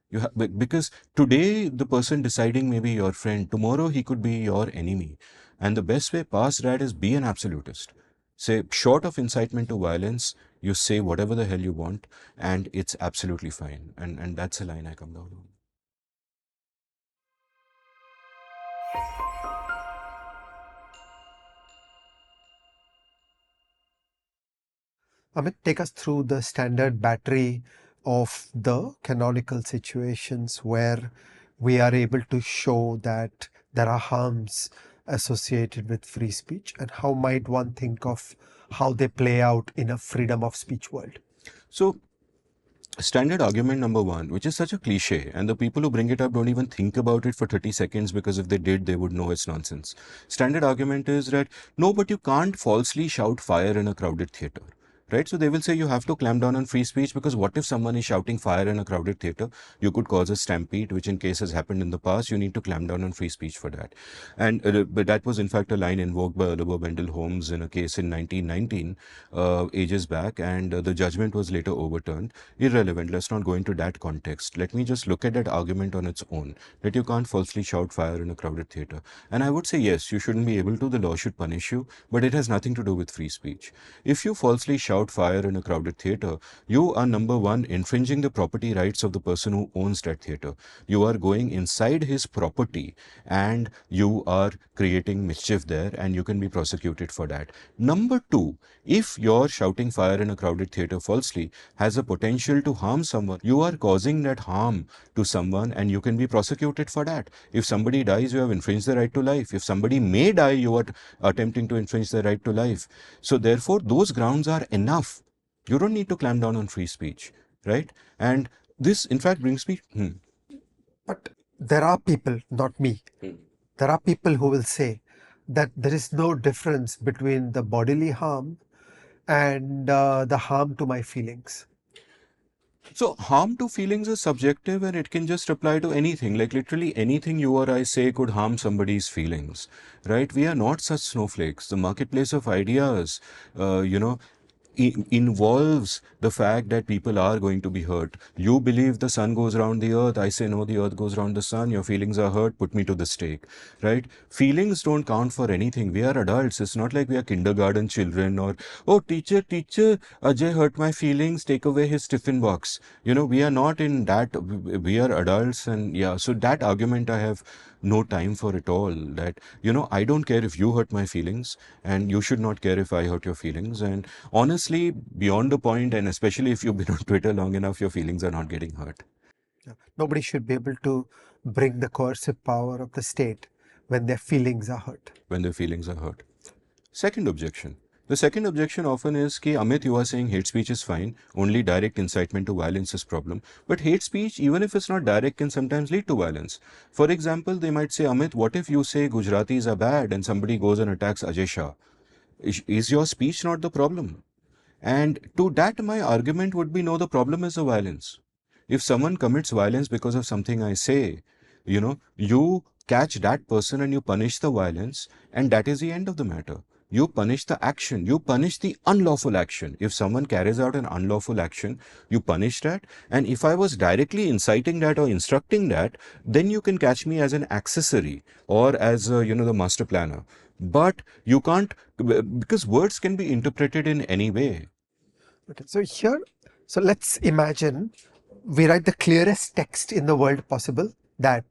You have, because today the person deciding may be your friend, tomorrow he could be your enemy. And the best way past that is be an absolutist. Say, short of incitement to violence, you say whatever the hell you want, and it's absolutely fine. And that's a line I come down on. Amit, take us through the standard battery of the canonical situations where we are able to show that there are harms associated with free speech, and how might one think of how they play out in a freedom of speech world? So, standard argument number one, which is such a cliche, and the people who bring it up don't even think about it for 30 seconds, because if they did, they would know it's nonsense. Standard argument is that no, but you can't falsely shout fire in a crowded theater. Right? So they will say you have to clamp down on free speech, because what if someone is shouting fire in a crowded theater? You could cause a stampede, which in case has happened in the past. You need to clamp down on free speech for that. And but that was in fact a line invoked by Oliver Wendell Holmes in a case in 1919, ages back, and the judgment was later overturned. Irrelevant. Let's not go into that context. Let me just look at that argument on its own, that you can't falsely shout fire in a crowded theater. And I would say yes, you shouldn't be able to. The law should punish you, but it has nothing to do with free speech. If you falsely shout fire in a crowded theater, you are, number one, infringing the property rights of the person who owns that theater. You are going inside his property and you are creating mischief there, and you can be prosecuted for that. Number two, if you're shouting fire in a crowded theater falsely has a potential to harm someone, you are causing that harm to someone and you can be prosecuted for that. If somebody dies, you have infringed the right to life. If somebody may die, you are attempting to infringe the right to life. So therefore, those grounds are enough. You don't need to clamp down on free speech, right? And this, in fact, brings me. But there are people, not me, there are people who will say that there is no difference between the bodily harm and the harm to my feelings. So harm to feelings is subjective and it can just apply to anything. Like literally anything you or I say could harm somebody's feelings, right? We are not such snowflakes. The marketplace of ideas, involves the fact that people are going to be hurt. You believe the sun goes around the earth. I say no, the earth goes around the sun. Your feelings are hurt. Put me to the stake, right? Feelings don't count for anything. We are adults. It's not like we are kindergarten children or, oh, teacher, Ajay hurt my feelings. Take away his tiffin box. We are not in that. We are adults, and yeah. So that argument I have no time for it all. That, I don't care if you hurt my feelings, and you should not care if I hurt your feelings. And honestly, beyond the point, and especially if you've been on Twitter long enough, your feelings are not getting hurt. Nobody should be able to bring the coercive power of the state when their feelings are hurt. When their feelings are hurt. Second objection. The second objection often is कि Amit, you are saying hate speech is fine, only direct incitement to violence is problem. But hate speech, even if it's not direct, can sometimes lead to violence. For example, they might say, Amit, what if you say Gujaratis are bad and somebody goes and attacks Ajay Shah? Is your speech not the problem? And to that, my argument would be no, the problem is the violence. If someone commits violence because of something I say, you catch that person and you punish the violence, and that is the end of the matter. You punish the action. You punish the unlawful action. If someone carries out an unlawful action, you punish that. And if I was directly inciting that or instructing that, then you can catch me as an accessory or as the master planner. But you can't, because words can be interpreted in any way. Okay, so let's imagine we write the clearest text in the world possible that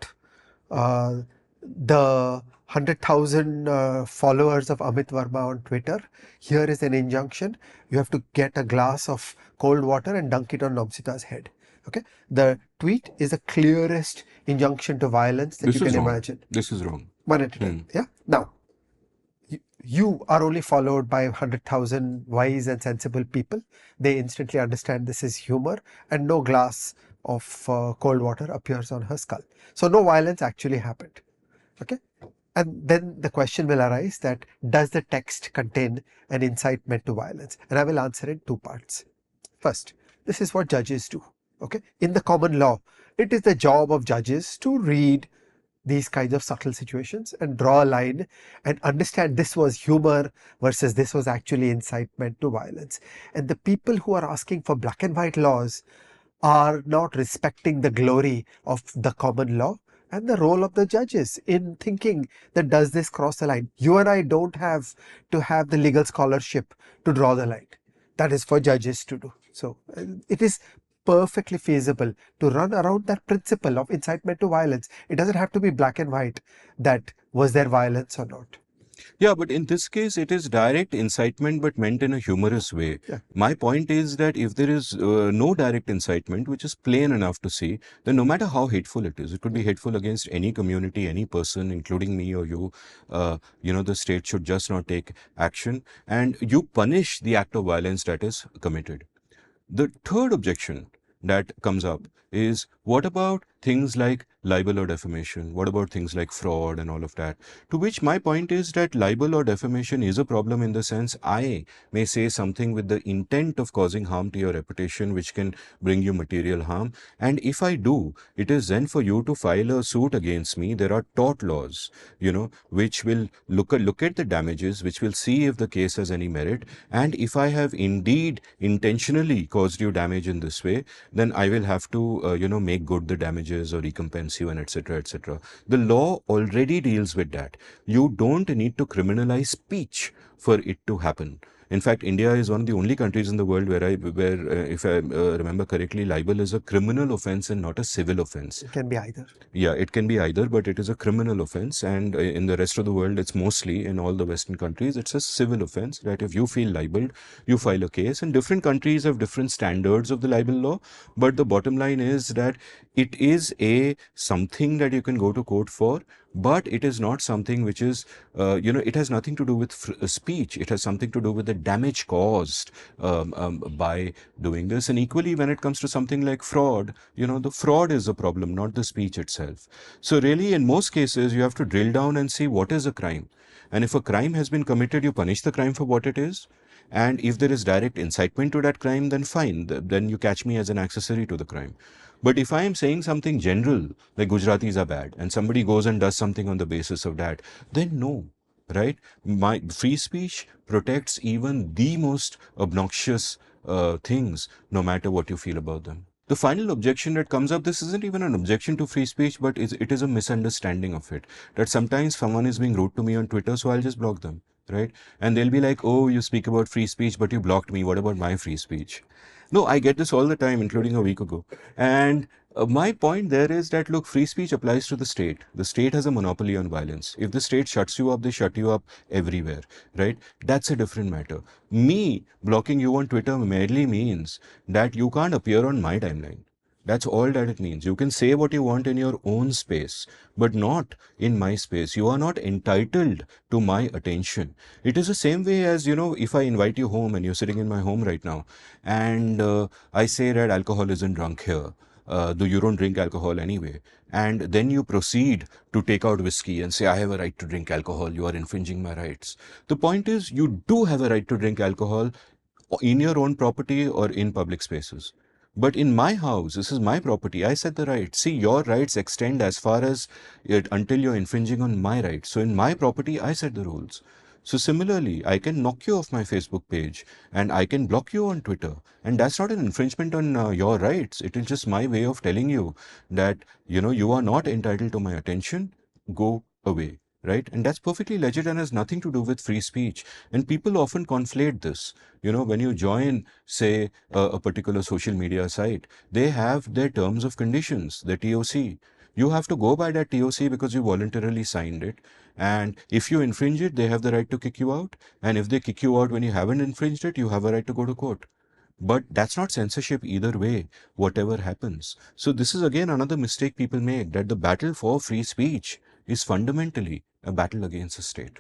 uh, the 100,000 followers of Amit Varma on Twitter, here is an injunction. You have to get a glass of cold water and dunk it on Nomsita's head. Okay, the tweet is the clearest injunction to violence that you This can is wrong. imagine. This is wrong. One at a time. Yeah. Now, you are only followed by 100,000 wise and sensible people. They instantly understand this is humor, and no glass of cold water appears on her skull. So no violence actually happened. Okay. And then the question will arise that does the text contain an incitement to violence? And I will answer in two parts. First, this is what judges do. Okay. In the common law, it is the job of judges to read these kinds of subtle situations and draw a line and understand this was humor versus this was actually incitement to violence. And the people who are asking for black and white laws are not respecting the glory of the common law and the role of the judges in thinking that does this cross the line. You and I don't have to have the legal scholarship to draw the line. That is for judges to do. So it is perfectly feasible to run around that principle of incitement to violence. It doesn't have to be black and white that was there violence or not. Yeah, but in this case, it is direct incitement, but meant in a humorous way. Yeah. My point is that if there is no direct incitement, which is plain enough to see, then no matter how hateful it is, it could be hateful against any community, any person, including me or you. The state should just not take action, and you punish the act of violence that is committed. The third objection that comes up is, what about things like libel or defamation? What about things like fraud and all of that? To which my point is that libel or defamation is a problem in the sense I may say something with the intent of causing harm to your reputation, which can bring you material harm. And if I do, it is then for you to file a suit against me. There are tort laws, which will look at the damages, which will see if the case has any merit. And if I have indeed intentionally caused you damage in this way, then I will have to, make good the damages or recompense you and etc. etc. The law already deals with that. You don't need to criminalize speech for it to happen. In fact, India is one of the only countries in the world where if I remember correctly, libel is a criminal offense and not a civil offense. It can be either. Yeah, it can be either, but it is a criminal offense. And in the rest of the world, it's mostly, in all the Western countries, it's a civil offense that if you feel libeled, you file a case. And different countries have different standards of the libel law. But the bottom line is that it is something that you can go to court for, but it is not something which is, it has nothing to do with speech. It has something to do with the damage caused by doing this. And equally, when it comes to something like fraud, the fraud is a problem, not the speech itself. So really, in most cases, you have to drill down and see what is a crime. And if a crime has been committed, you punish the crime for what it is. And if there is direct incitement to that crime, then fine. Then you catch me as an accessory to the crime. But if I am saying something general, like Gujaratis are bad, and somebody goes and does something on the basis of that, then no, right? My free speech protects even the most obnoxious things, no matter what you feel about them. The final objection that comes up, this isn't even an objection to free speech, but it is a misunderstanding of it. That sometimes someone is being rude to me on Twitter, so I'll just block them, right? And they'll be like, oh, you speak about free speech, but you blocked me. What about my free speech? No, I get this all the time, including a week ago. And my point there is that, look, free speech applies to the state. The state has a monopoly on violence. If the state shuts you up, they shut you up everywhere, right? That's a different matter. Me blocking you on Twitter merely means that you can't appear on my timeline. That's all that it means. You can say what you want in your own space, but not in my space. You are not entitled to my attention. It is the same way as, if I invite you home and you're sitting in my home right now, and I say that alcohol isn't drunk here. You don't drink alcohol anyway. And then you proceed to take out whiskey and say, I have a right to drink alcohol. You are infringing my rights. The point is, you do have a right to drink alcohol in your own property or in public spaces. But in my house, this is my property. I set the right. See, your rights extend as far as until you're infringing on my rights. So in my property, I set the rules. So similarly, I can knock you off my Facebook page and I can block you on Twitter. And that's not an infringement on your rights. It is just my way of telling you that, you are not entitled to my attention. Go away. Right? And that's perfectly legit and has nothing to do with free speech. And people often conflate this. When you join, say, a particular social media site, they have their terms of conditions, their TOC. You have to go by that TOC because you voluntarily signed it. And if you infringe it, they have the right to kick you out. And if they kick you out when you haven't infringed it, you have a right to go to court. But that's not censorship either way, whatever happens. So this is again another mistake people make, that the battle for free speech is fundamentally a battle against the state.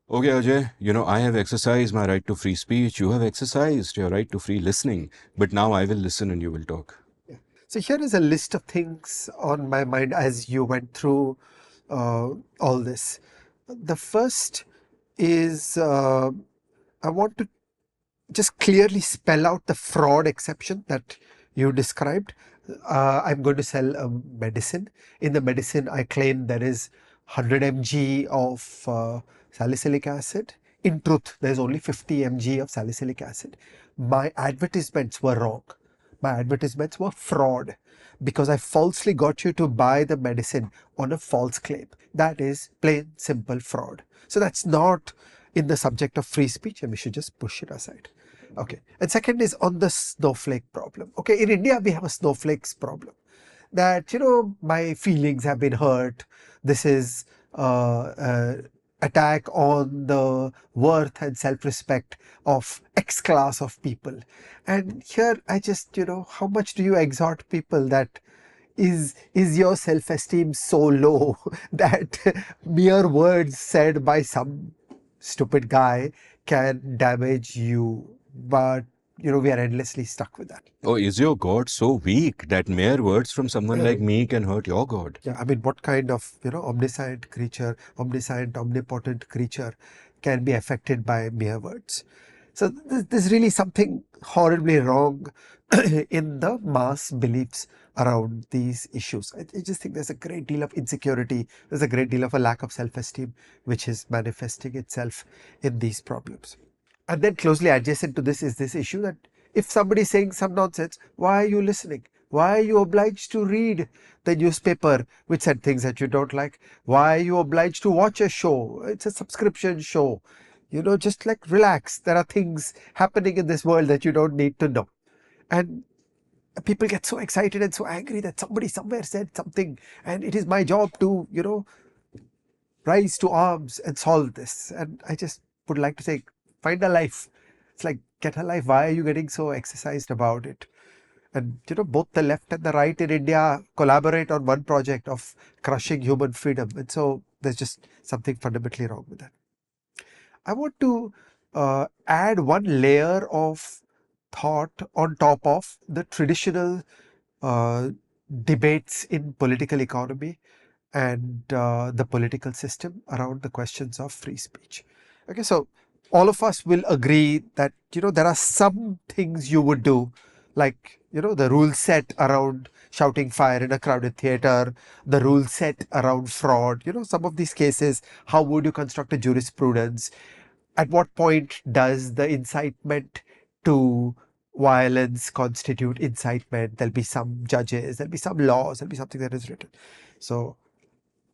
Okay, Ajay, I have exercised my right to free speech. You have exercised your right to free listening. But now I will listen and you will talk. Yeah. So here is a list of things on my mind as you went through all this. The first is I want to just clearly spell out the fraud exception that you described. I'm going to sell a medicine. In the medicine, I claim there is 100 mg of salicylic acid. In truth, there's only 50 mg of salicylic acid. My advertisements were wrong. My advertisements were fraud because I falsely got you to buy the medicine on a false claim. That is plain, simple fraud. So that's not in the subject of free speech, and we should just push it aside. Okay. And second is on the snowflake problem. Okay. In India, we have a snowflakes problem that, my feelings have been hurt. This is attack on the worth and self-respect of X class of people. And here I just, how much do you exhort people that is your self-esteem so low that mere words said by some stupid guy can damage you? But we are endlessly stuck with that. Oh, is your God so weak that mere words from someone like me can hurt your God? Yeah, I mean, what kind of omniscient creature, omnipotent creature can be affected by mere words? So there's really something horribly wrong in the mass beliefs around these issues. I just think there's a great deal of insecurity. There's a great deal of a lack of self-esteem, which is manifesting itself in these problems. And then closely adjacent to this is this issue that if somebody is saying some nonsense, why are you listening? Why are you obliged to read the newspaper which said things that you don't like? Why are you obliged to watch a show? It's a subscription show. Just like relax. There are things happening in this world that you don't need to know. And people get so excited and so angry that somebody somewhere said something, and it is my job to, rise to arms and solve this. And I just would like to say, find a life. It's like, get a life. Why are you getting so exercised about it? And both the left and the right in India collaborate on one project of crushing human freedom. And so there's just something fundamentally wrong with that. I want to add one layer of thought on top of the traditional uh, debates in political economy and the political system around the questions of free speech. Okay, so all of us will agree that there are some things you would do, like the rule set around shouting fire in a crowded theater, the rule set around fraud, some of these cases. How would you construct a jurisprudence? At what point does the incitement to violence constitute incitement? There'll be some judges, there'll be some laws, there'll be something that is written. So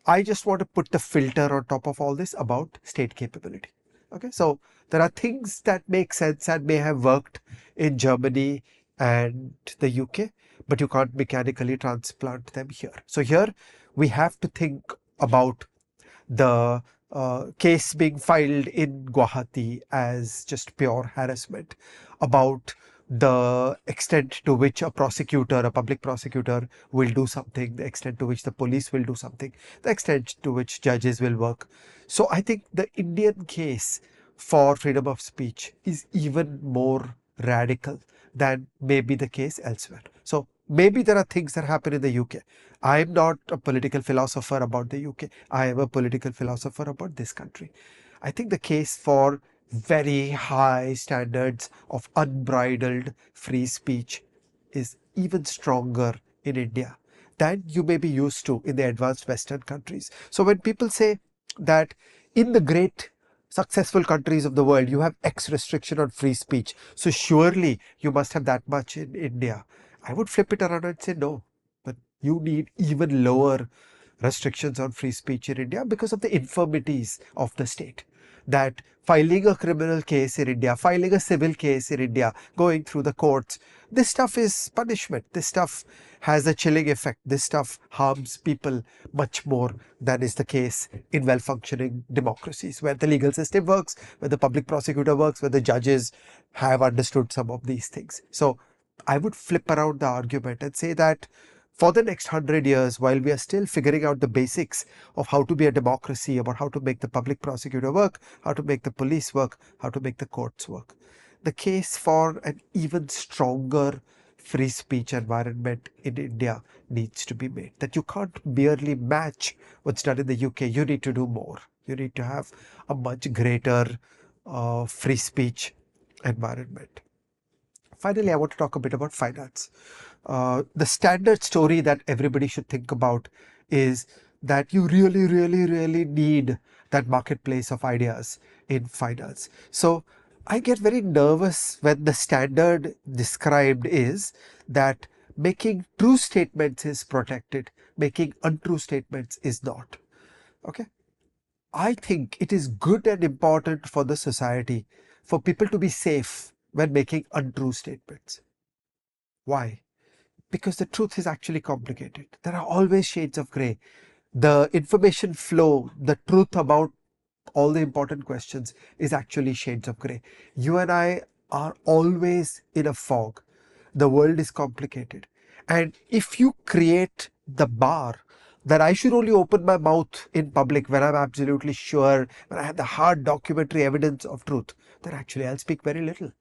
I just want to put the filter on top of all this about state capability. Okay, so there are things that make sense and may have worked in Germany and the UK, but you can't mechanically transplant them here. So here we have to think about the case being filed in Guwahati as just pure harassment, about the extent to which a prosecutor, a public prosecutor, will do something, the extent to which the police will do something, the extent to which judges will work. So I think the Indian case for freedom of speech is even more radical than may be the case elsewhere. So maybe there are things that happen in the UK. I'm not a political philosopher about the UK. I am a political philosopher about this country. I think the case for very high standards of unbridled free speech is even stronger in India than you may be used to in the advanced Western countries. So when people say that in the great successful countries of the world, you have X restriction on free speech, so surely you must have that much in India. I would flip it around and say no, but you need even lower restrictions on free speech in India because of the infirmities of the state. That filing a criminal case in India, filing a civil case in India, going through the courts, this stuff is punishment. This stuff has a chilling effect. This stuff harms people much more than is the case in well functioning democracies where the legal system works, where the public prosecutor works, where the judges have understood some of these things. So I would flip around the argument and say that for the next 100 years, while we are still figuring out the basics of how to be a democracy, about how to make the public prosecutor work, how to make the police work, how to make the courts work, the case for an even stronger free speech environment in India needs to be made. That you can't merely match what's done in the UK, you need to do more. You need to have a much greater free speech environment. Finally, I want to talk a bit about finance. The standard story that everybody should think about is that you really need that marketplace of ideas in finance. So I get very nervous when the standard described is that making true statements is protected, making untrue statements is not. Okay. I think it is good and important for the society for people to be safe when making untrue statements. Why? Because the truth is actually complicated. There are always shades of gray. The information flow, the truth about all the important questions is actually shades of gray. You and I are always in a fog. The world is complicated. And if you create the bar that I should only open my mouth in public when I'm absolutely sure, when I have the hard documentary evidence of truth, then actually I'll speak very little.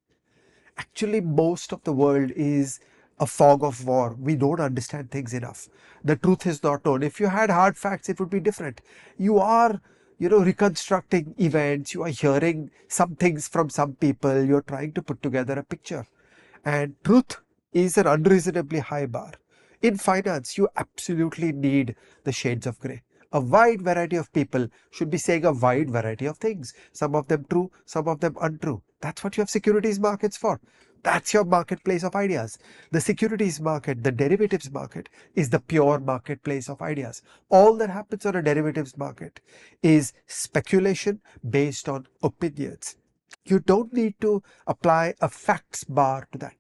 Actually, most of the world is a fog of war. We don't understand things enough. The truth is not known. If you had hard facts, it would be different. You are, reconstructing events. You are hearing some things from some people. You're trying to put together a picture. And truth is an unreasonably high bar. In finance, you absolutely need the shades of gray. A wide variety of people should be saying a wide variety of things. Some of them true, some of them untrue. That's what you have securities markets for. That's your marketplace of ideas. The securities market, the derivatives market, is the pure marketplace of ideas. All that happens on a derivatives market is speculation based on opinions. You don't need to apply a facts bar to that.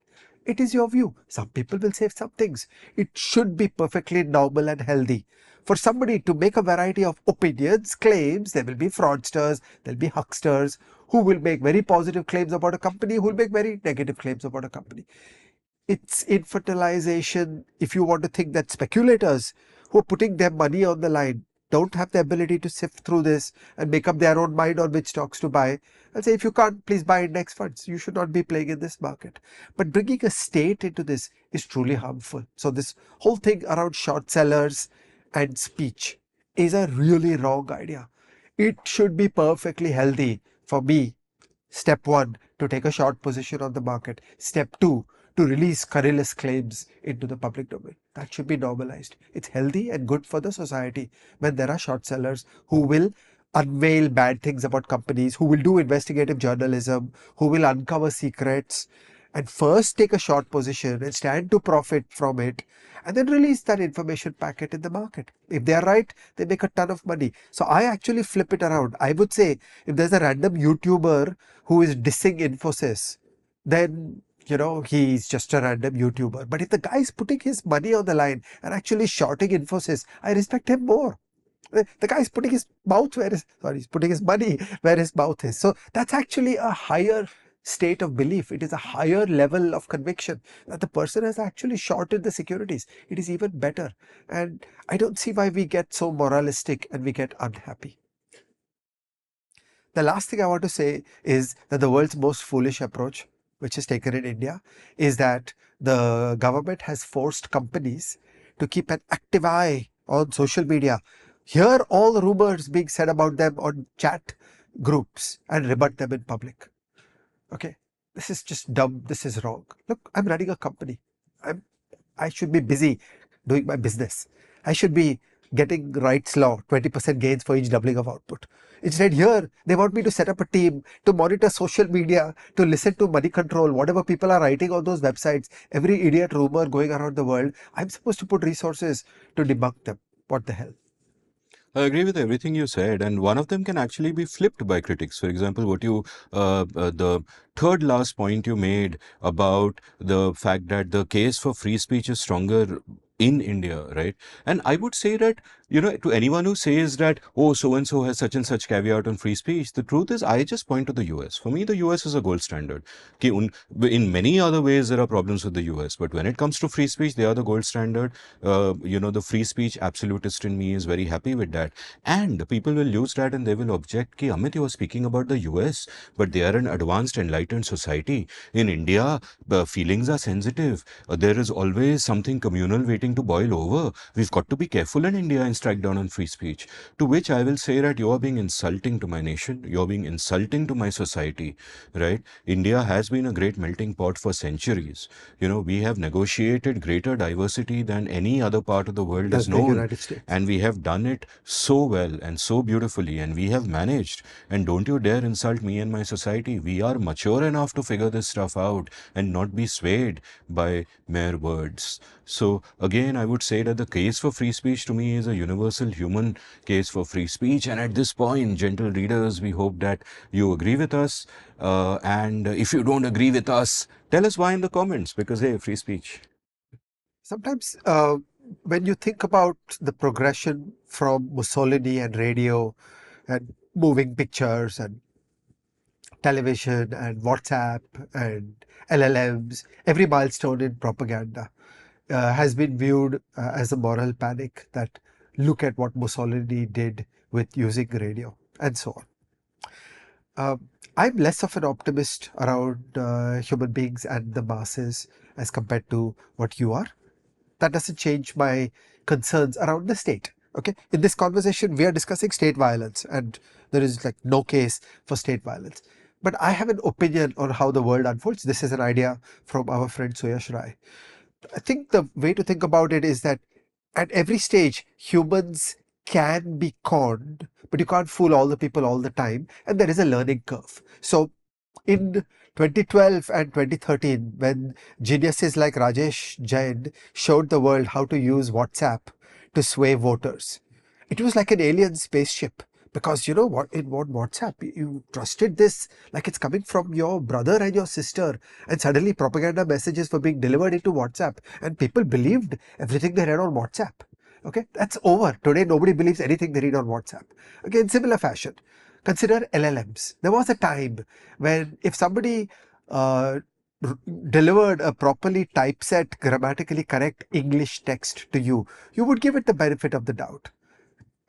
It is your view. Some people will say some things. It should be perfectly normal and healthy. For somebody to make a variety of opinions, claims, there will be fraudsters, there will be hucksters who will make very positive claims about a company, who will make very negative claims about a company. It's infantilization if you want to think that speculators who are putting their money on the line don't have the ability to sift through this and make up their own mind on which stocks to buy and say, if you can't, please buy index funds. You should not be playing in this market. But bringing a state into this is truly harmful. So this whole thing around short sellers and speech is a really wrong idea. It should be perfectly healthy for me. Step 1, to take a short position on the market. Step 2, to release scurrilous claims into the public domain. That should be normalized. It's healthy and good for the society when there are short sellers who will unveil bad things about companies, who will do investigative journalism, who will uncover secrets, and first take a short position and stand to profit from it, and then release that information packet in the market. If they are right, they make a ton of money. So I actually flip it around. I would say if there's a random YouTuber who is dissing Infosys, then he's just a random YouTuber. But if the guy is putting his money on the line and actually shorting Infosys, I respect him more. The guy is putting his mouth where his, sorry, he's putting his money where his mouth is. So that's actually a higher state of belief. It is a higher level of conviction that the person has actually shorted the securities. It is even better. And I don't see why we get so moralistic and we get unhappy. The last thing I want to say is that the world's most foolish approach, which is taken in India, is that the government has forced companies to keep an active eye on social media, hear all the rumors being said about them on chat groups and rebut them in public. Okay, this is just dumb. This is wrong. Look, I'm running a company. I should be busy doing my business. I should be getting Wright's law, 20% gains for each doubling of output. Instead, here, they want me to set up a team to monitor social media, to listen to money control, whatever people are writing on those websites, every idiot rumor going around the world. I'm supposed to put resources to debunk them. What the hell? I agree with everything you said, and one of them can actually be flipped by critics. For example, the third last point you made about the fact that the case for free speech is stronger in India, right? And I would say that, to anyone who says that, oh, so and so has such and such caveat on free speech, the truth is, I just point to the US. For me, the US is a gold standard. In many other ways, there are problems with the US, but when it comes to free speech, they are the gold standard. The free speech absolutist in me is very happy with that. And people will use that and they will object, ki, Amit, you are speaking about the US, but they are an advanced, enlightened society. In India, feelings are sensitive. There is always something communal waiting to boil over. We've got to be careful in India and strike down on free speech. To which I will say that you are being insulting to my nation. You're being insulting to my society, right? India has been a great melting pot for centuries. We have negotiated greater diversity than any other part of the world is Does the known. United States. And we have done it so well and so beautifully, and we have managed. And don't you dare insult me and my society. We are mature enough to figure this stuff out and not be swayed by mere words. So again, I would say that the case for free speech to me is a universal human case for free speech. And at this point, gentle readers, we hope that you agree with us. And if you don't agree with us, tell us why in the comments, because hey, free speech. Sometimes when you think about the progression from Mussolini and radio and moving pictures and television and WhatsApp and LLMs, every milestone in propaganda has been viewed as a moral panic that look at what Mussolini did with using radio and so on. I'm less of an optimist around human beings and the masses as compared to what you are. That doesn't change my concerns around the state. Okay, in this conversation, we are discussing state violence, and there is like no case for state violence. But I have an opinion on how the world unfolds. This is an idea from our friend Suyash Rai. I think the way to think about it is that at every stage, humans can be conned, but you can't fool all the people all the time, and there is a learning curve. So in 2012 and 2013, when geniuses like Rajesh Jain showed the world how to use WhatsApp to sway voters, it was like an alien spaceship. Because you know what, in WhatsApp, you trusted this like it's coming from your brother and your sister, and suddenly propaganda messages were being delivered into WhatsApp, and people believed everything they read on WhatsApp. Okay, that's over. Today, nobody believes anything they read on WhatsApp. Okay, in similar fashion, consider LLMs. There was a time when if somebody delivered a properly typeset, grammatically correct English text to you, you would give it the benefit of the doubt.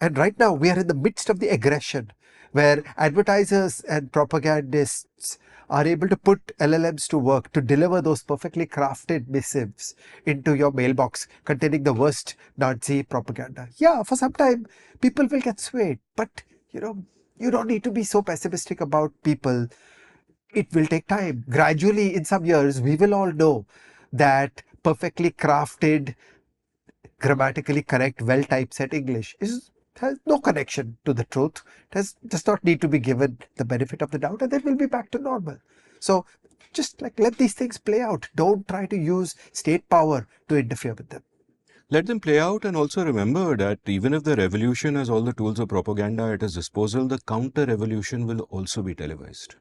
And right now, we are in the midst of the aggression where advertisers and propagandists are able to put LLMs to work to deliver those perfectly crafted missives into your mailbox containing the worst Nazi propaganda. Yeah, for some time, people will get swayed. But, you don't need to be so pessimistic about people. It will take time. Gradually, in some years, we will all know that perfectly crafted, grammatically correct, well typeset English has no connection to the truth. It does not need to be given the benefit of the doubt, and then we'll be back to normal. So just like let these things play out. Don't try to use state power to interfere with them. Let them play out, and also remember that even if the revolution has all the tools of propaganda at its disposal, the counter revolution will also be televised.